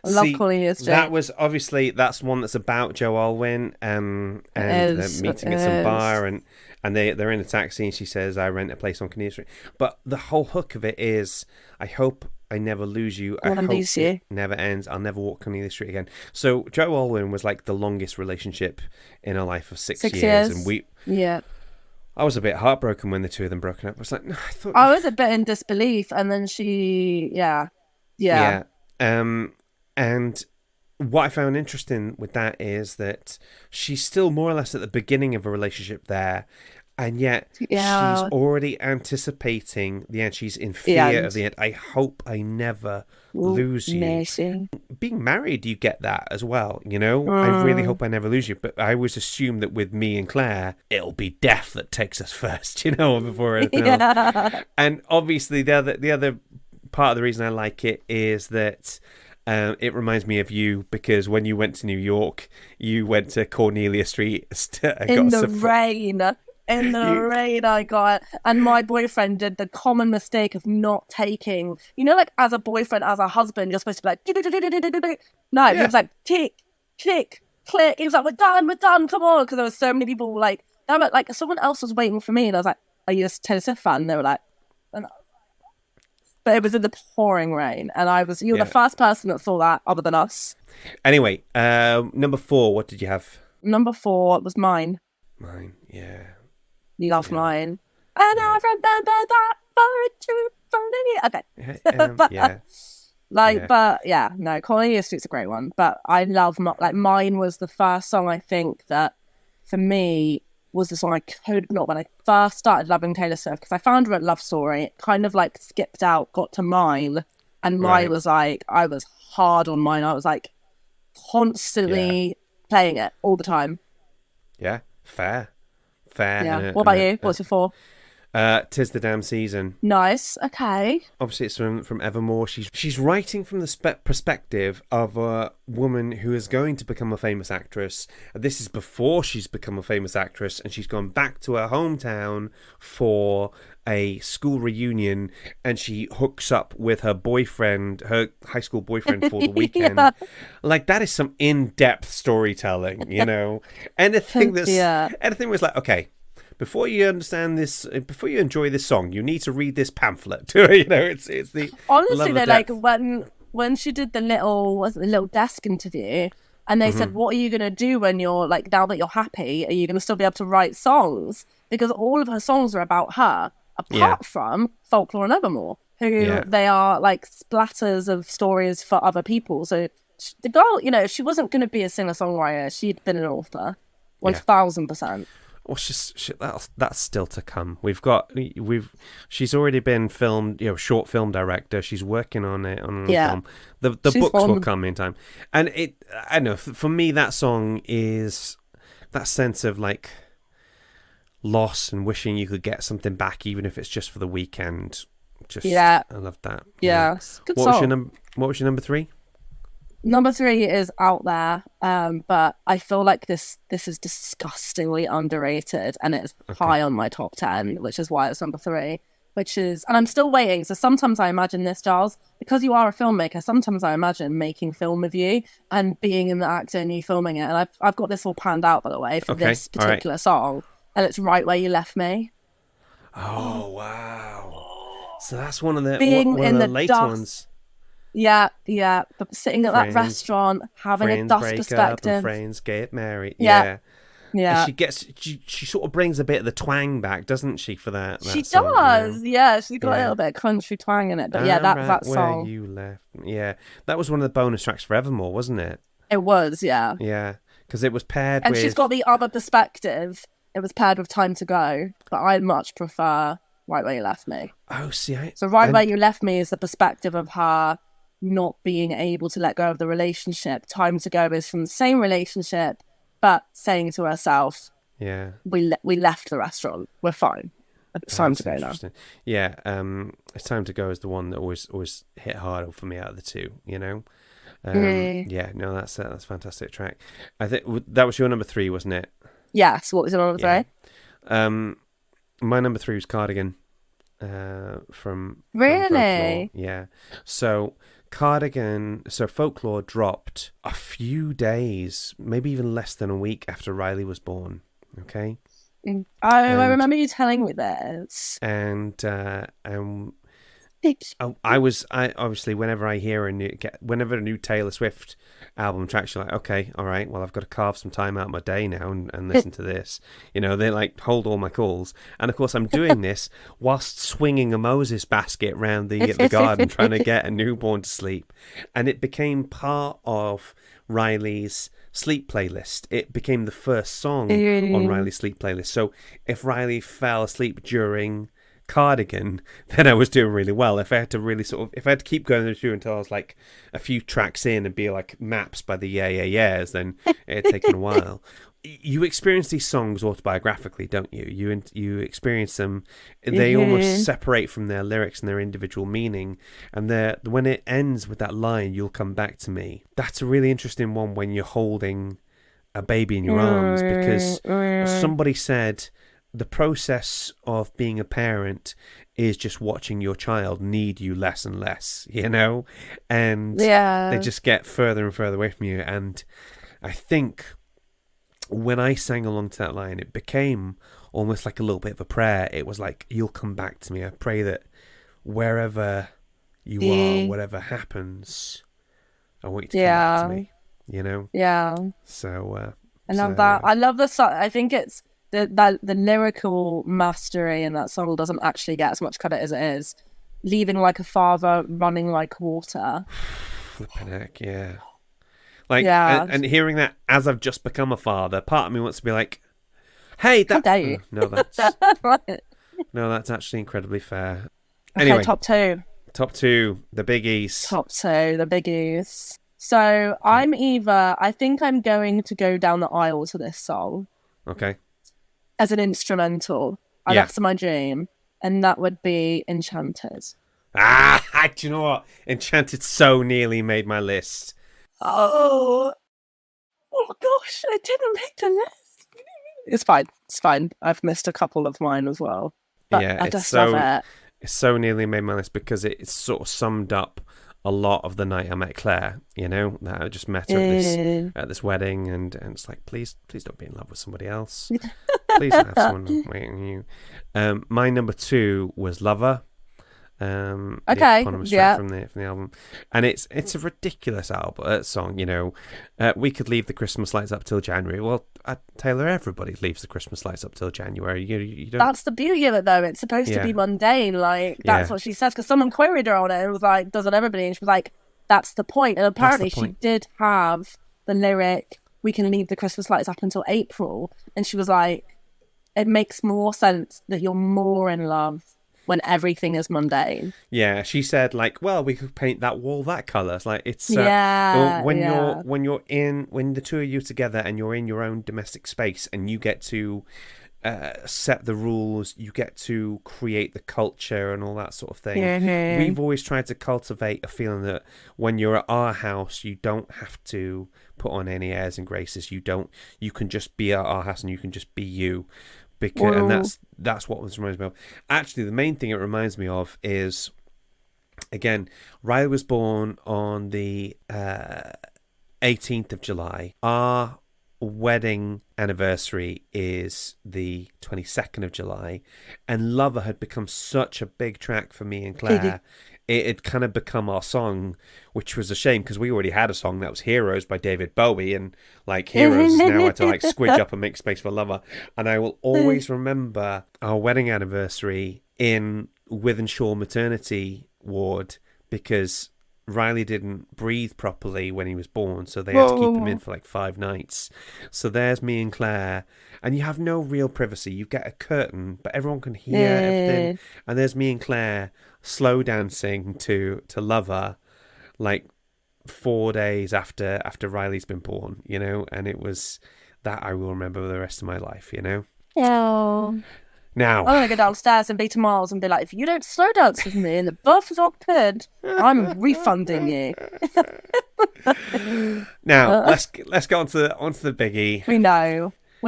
S2: I love Cornelia Street.
S1: That was obviously, that's one that's about Joe Alwyn, and meeting at some bar, and they're in a taxi, and she says, "I rent a place on Cornelia Street." But the whole hook of it is, I hope I never lose you. I hope it never ends. I'll never walk Cornelia Street again. So Joe Alwyn was like the longest relationship in her life of 6 years, and I was a bit heartbroken when the two of them broke up. I was like, no, I
S2: was a bit in disbelief, and then she,
S1: and what I found interesting with that is that she's still more or less at the beginning of a relationship there, and yet she's already anticipating the end. She's in fear of the end. I hope I never lose you.
S2: Amazing.
S1: Being married, you get that as well, you know? I really hope I never lose you. But I always assume that with me and Claire, it'll be death that takes us first, you know, before anything else. And obviously the other part of the reason I like it is that it reminds me of you, because when you went to New York, you went to Cornelia Street
S2: in the rain. In the rain, I got, and my boyfriend did the common mistake of not taking, you know, like as a boyfriend, as a husband, you're supposed to be like, no, he was like, tick, tick, click. He was like, we're done, come on, because there were so many people like, damn it, like someone else was waiting for me, and I was like, are you a Taylor Swift fan? And they were like, but it was in the pouring rain, and you were the first person that saw that other than us.
S1: Anyway, number 4, what did you have?
S2: Number 4 was mine.
S1: Mine, yeah.
S2: Love mine. And I remember that okay. Cornelia Street's a great one, but I love, like, mine was the first song I think that for me was the song I could not, when I first started loving Taylor Swift, because I found her at Love Story. It kind of like skipped out, got to Mine, and Mine was like, I was hard on Mine. I was like constantly playing it all the time.
S1: Yeah, fair.
S2: Yeah. What about you? What's your 4?
S1: 'Tis the Damn Season.
S2: Nice. Okay.
S1: Obviously, it's from Evermore. She's writing from the perspective of a woman who is going to become a famous actress. This is before she's become a famous actress, and she's gone back to her hometown for a school reunion, and she hooks up with her boyfriend, her high school boyfriend, for the weekend. Like, that is some in-depth storytelling, you know. Anything was like, okay, before you understand this, before you enjoy this song, you need to read this pamphlet. You know, it's the
S2: honestly, they're like, when she did the little desk interview, and they said, what are you going to do when you're like, now that you're happy, are you going to still be able to write songs? Because all of her songs are about her, apart from Folklore and Evermore, who they are like splatters of stories for other people. So the girl, you know, she wasn't going to be a singer-songwriter. She'd been an author, 1,000%.
S1: Well, that's still to come. She's already been filmed, you know, short film director. She's working on it on a film. The books will come in time, and I don't know. For me, that song is that sense of like loss and wishing you could get something back, even if it's just for the weekend. I love that.
S2: Yeah, good song.
S1: What was your number 3?
S2: Number 3 is out there, but I feel like this is disgustingly underrated, and it's high on my top 10, which is why it's number 3, and I'm still waiting. So sometimes I imagine this, Giles, because you are a filmmaker, sometimes I imagine making film with you and being in the actor and you filming it. And I've got this all planned out, by the way, for this particular song, and it's Right Where You Left Me.
S1: Oh, wow. So that's one of the later ones.
S2: Yeah, but sitting at that restaurant, having a dust perspective.
S1: And friends get married. Yeah. And she sort of brings a bit of the twang back, doesn't she, for that
S2: she
S1: song,
S2: does, she's got a little bit of country twang in it. But that song.
S1: Where You Left. Yeah, that was one of the bonus tracks for Evermore, wasn't it?
S2: It was, yeah.
S1: Yeah, because it was paired with...
S2: And she's got the other perspective. It was paired with Time to Go, but I much prefer Right Where You Left Me.
S1: Oh, see,
S2: So Right Where You Left Me is the perspective of her not being able to let go of the relationship. Time to Go is from the same relationship, but saying to herself, we left the restaurant, we're fine. It's time to
S1: That's
S2: go now.
S1: interesting. Yeah, It's Time to Go is the one that always hit harder for me out of the two. Yeah, no, that's a fantastic track. I think that was your number three, wasn't it?
S2: Yes, what was it on the
S1: Yeah.
S2: three?
S1: My number three was Cardigan, from Folklore.
S2: Really?
S1: Yeah. So Cardigan, so Folklore dropped a few days, maybe even less than a week after Riley was born. Okay.
S2: Oh, I
S1: And
S2: remember you telling me this.
S1: and I obviously whenever I hear whenever a new Taylor Swift album tracks, you're like, okay, all right, well I've got to carve some time out of my day now and listen to this. They like hold all my calls, and of course I'm doing this whilst swinging a Moses basket around the garden trying to get a newborn to sleep, and it became part of Riley's sleep playlist. It became the first song on Riley's sleep playlist. So if Riley fell asleep during Cardigan, then I was doing really well. If I had to keep going through until I was like a few tracks in and be like Maps by the Yeah Yeah Yeahs, then it had taken a while. You experience these songs autobiographically, don't you? You experience them. They almost separate from their lyrics and their individual meaning. And when it ends with that line, "You'll come back to me," that's a really interesting one when you're holding a baby in your arms, because somebody said the process of being a parent is just watching your child need you less and less, and they just get further and further away from you. And I think when I sang along to that line, it became almost like a little bit of a prayer. It was like, "You'll come back to me. I pray that wherever you are, whatever happens, I want you to come back to me."
S2: Yeah.
S1: So
S2: I love that. I love the song. I think it's the lyrical mastery in that song doesn't actually get as much credit as it is. Leaving like a father, running like water.
S1: Flipping heck, yeah. And hearing that as I've just become a father, part of me wants to be like, "Hey,
S2: how dare you?"
S1: No, that's
S2: right.
S1: No, that's actually incredibly fair.
S2: Okay,
S1: Anyway,
S2: top two,
S1: the biggies.
S2: Top two, the biggies. So I think I'm going to go down the aisle to this song.
S1: Okay.
S2: As an instrumental. That's my dream. And that would be Enchanted.
S1: Do you know what? Enchanted so nearly made my list.
S2: Oh gosh, I didn't make the list. It's fine. I've missed a couple of mine as well. But I just love it.
S1: It so nearly made my list because it sort of summed up a lot of the night I met Claire, that I just met her at this wedding, and it's like, please don't be in love with somebody else. Please don't have someone waiting on you. My number two was Lover. The eponymous track from the album, and it's a ridiculous song. We could leave the Christmas lights up till January. Well, Taylor, everybody leaves the Christmas lights up till January. You don't.
S2: That's the beauty of it, though. It's supposed to be mundane. Like that's what she says. Because someone queried her on it. It was like, "Doesn't everybody?" And she was like, "That's the point." And apparently, she did have the lyric, "We can leave the Christmas lights up until April," and she was like, "It makes more sense that you're more in love when everything is mundane."
S1: Yeah, she said like, "Well, we could paint that wall that color." It's like it's when the two of you together and you're in your own domestic space and you get to set the rules, you get to create the culture and all that sort of thing.
S2: Mm-hmm.
S1: We've always tried to cultivate a feeling that when you're at our house, you don't have to put on any airs and graces. You can just be at our house and you can just be you. And that's what this reminds me of. Actually, the main thing it reminds me of is, again, Riley was born on the 18th of July. Our wedding anniversary is the 22nd of July, and Lover had become such a big track for me and Claire. It had kind of become our song, which was a shame because we already had a song that was Heroes by David Bowie, and like Heroes now had to like squidge up and make space for Lover. And I will always remember our wedding anniversary in Withenshaw maternity ward because Riley didn't breathe properly when he was born, so they had to keep him in for like 5 nights. So there's me and Claire, and you have no real privacy. You get a curtain, but everyone can hear everything. And there's me and Claire slow dancing to Lover, like 4 days after Riley's been born, and it was that I will remember the rest of my life,
S2: Oh.
S1: Now,
S2: I'm going to go downstairs and be to Miles and be like, if you don't slow dance with me and the birth is not good, I'm refunding you.
S1: now let's go onto the biggie.
S2: We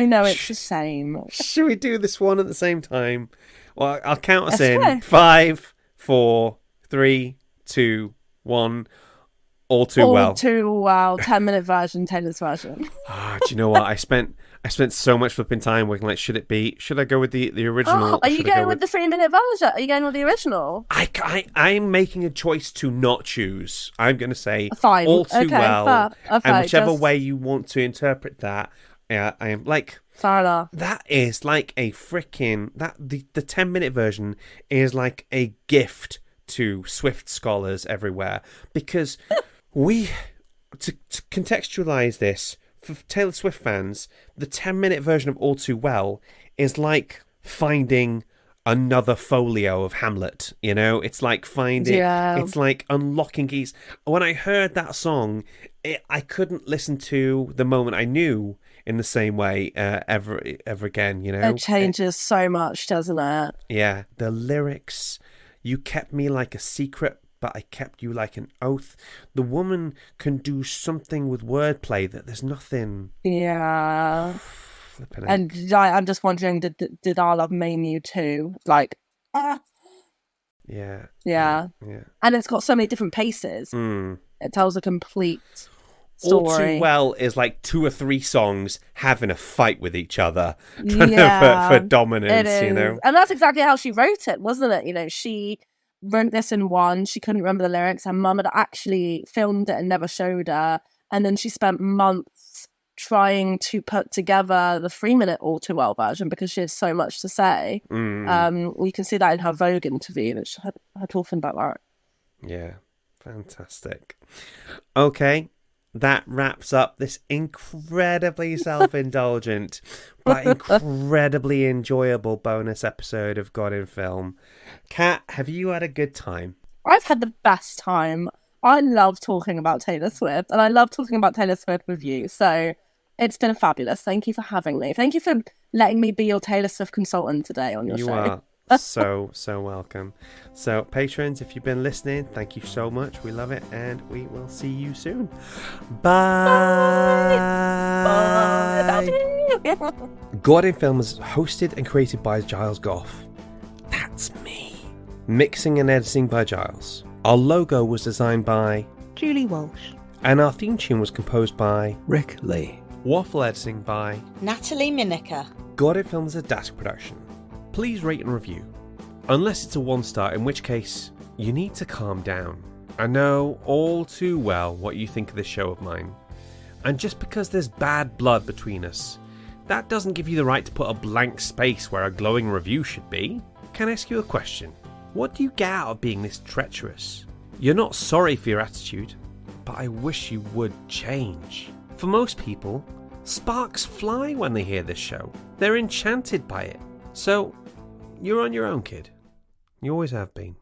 S2: know it's the same.
S1: Should we do this one at the same time? Well, I'll count us
S2: Let's
S1: in.
S2: go.
S1: 5, 4, 3, 2, 1. All too well.
S2: All too well. 10-minute version, Taylor's version.
S1: Do you know what? I spent so much flipping time working. Like, should I go with the original?
S2: Are you going with the 3-minute version? Are you going with the original?
S1: I'm making a choice to not choose. I'm going to say
S2: Fine.
S1: all too
S2: Okay,
S1: well,
S2: fair. Okay,
S1: and whichever
S2: just-
S1: way you want to interpret that. I am like.
S2: Fair enough.
S1: That is like a freaking the 10-minute version is like a gift to Swift scholars everywhere, because to contextualize this for Taylor Swift fans, the 10-minute version of All Too Well is like finding another folio of Hamlet. You know, it's like it's like unlocking keys. When I heard that song, I couldn't listen to The Moment I Knew in the same way ever again, you know?
S2: It changes so much, doesn't it?
S1: Yeah, the lyrics, you kept me like a secret, but I kept you like an oath. The woman can do something with wordplay that there's nothing.
S2: Yeah. And I'm just wondering, did our love mean you too? Like,
S1: Yeah.
S2: And it's got so many different paces. It tells a complete story.
S1: All Too Well is like 2 or 3 songs having a fight with each other for dominance, you know?
S2: And that's exactly how she wrote it, wasn't it? You know, she wrote this in one, she couldn't remember the lyrics, her mum had actually filmed it and never showed her, and then she spent months trying to put together the 3-minute All Too Well version because she had so much to say. We can see that in her Vogue interview, that she had talking about that.
S1: Yeah, fantastic. Okay, that wraps up this incredibly self-indulgent but incredibly enjoyable bonus episode of God in Film. Kat, have you had a good time?
S2: I've had the best time. I love talking about Taylor Swift, and I love talking about Taylor Swift with you. So it's been fabulous. Thank you for having me. Thank you for letting me be your Taylor Swift consultant today on your show.
S1: You are so welcome. So patrons, if you've been listening, thank you so much. We love it, and we will see you soon. Bye. Bye. God in Film is hosted and created by Giles Goff. That's me. Mixing and editing by Giles. Our logo was designed by
S3: Julie Walsh.
S1: And our theme tune was composed by
S3: Rick Lee.
S1: Waffle editing by
S4: Natalie Miniker.
S1: God in Film is a Dask production. Please rate and review. Unless it's a 1-star, in which case, you need to calm down. I know all too well what you think of this show of mine. And just because there's bad blood between us, that doesn't give you the right to put a blank space where a glowing review should be. Can I ask you a question? What do you get out of being this treacherous? You're not sorry for your attitude, but I wish you would change. For most people, sparks fly when they hear this show. They're enchanted by it. So, you're on your own, kid. You always have been.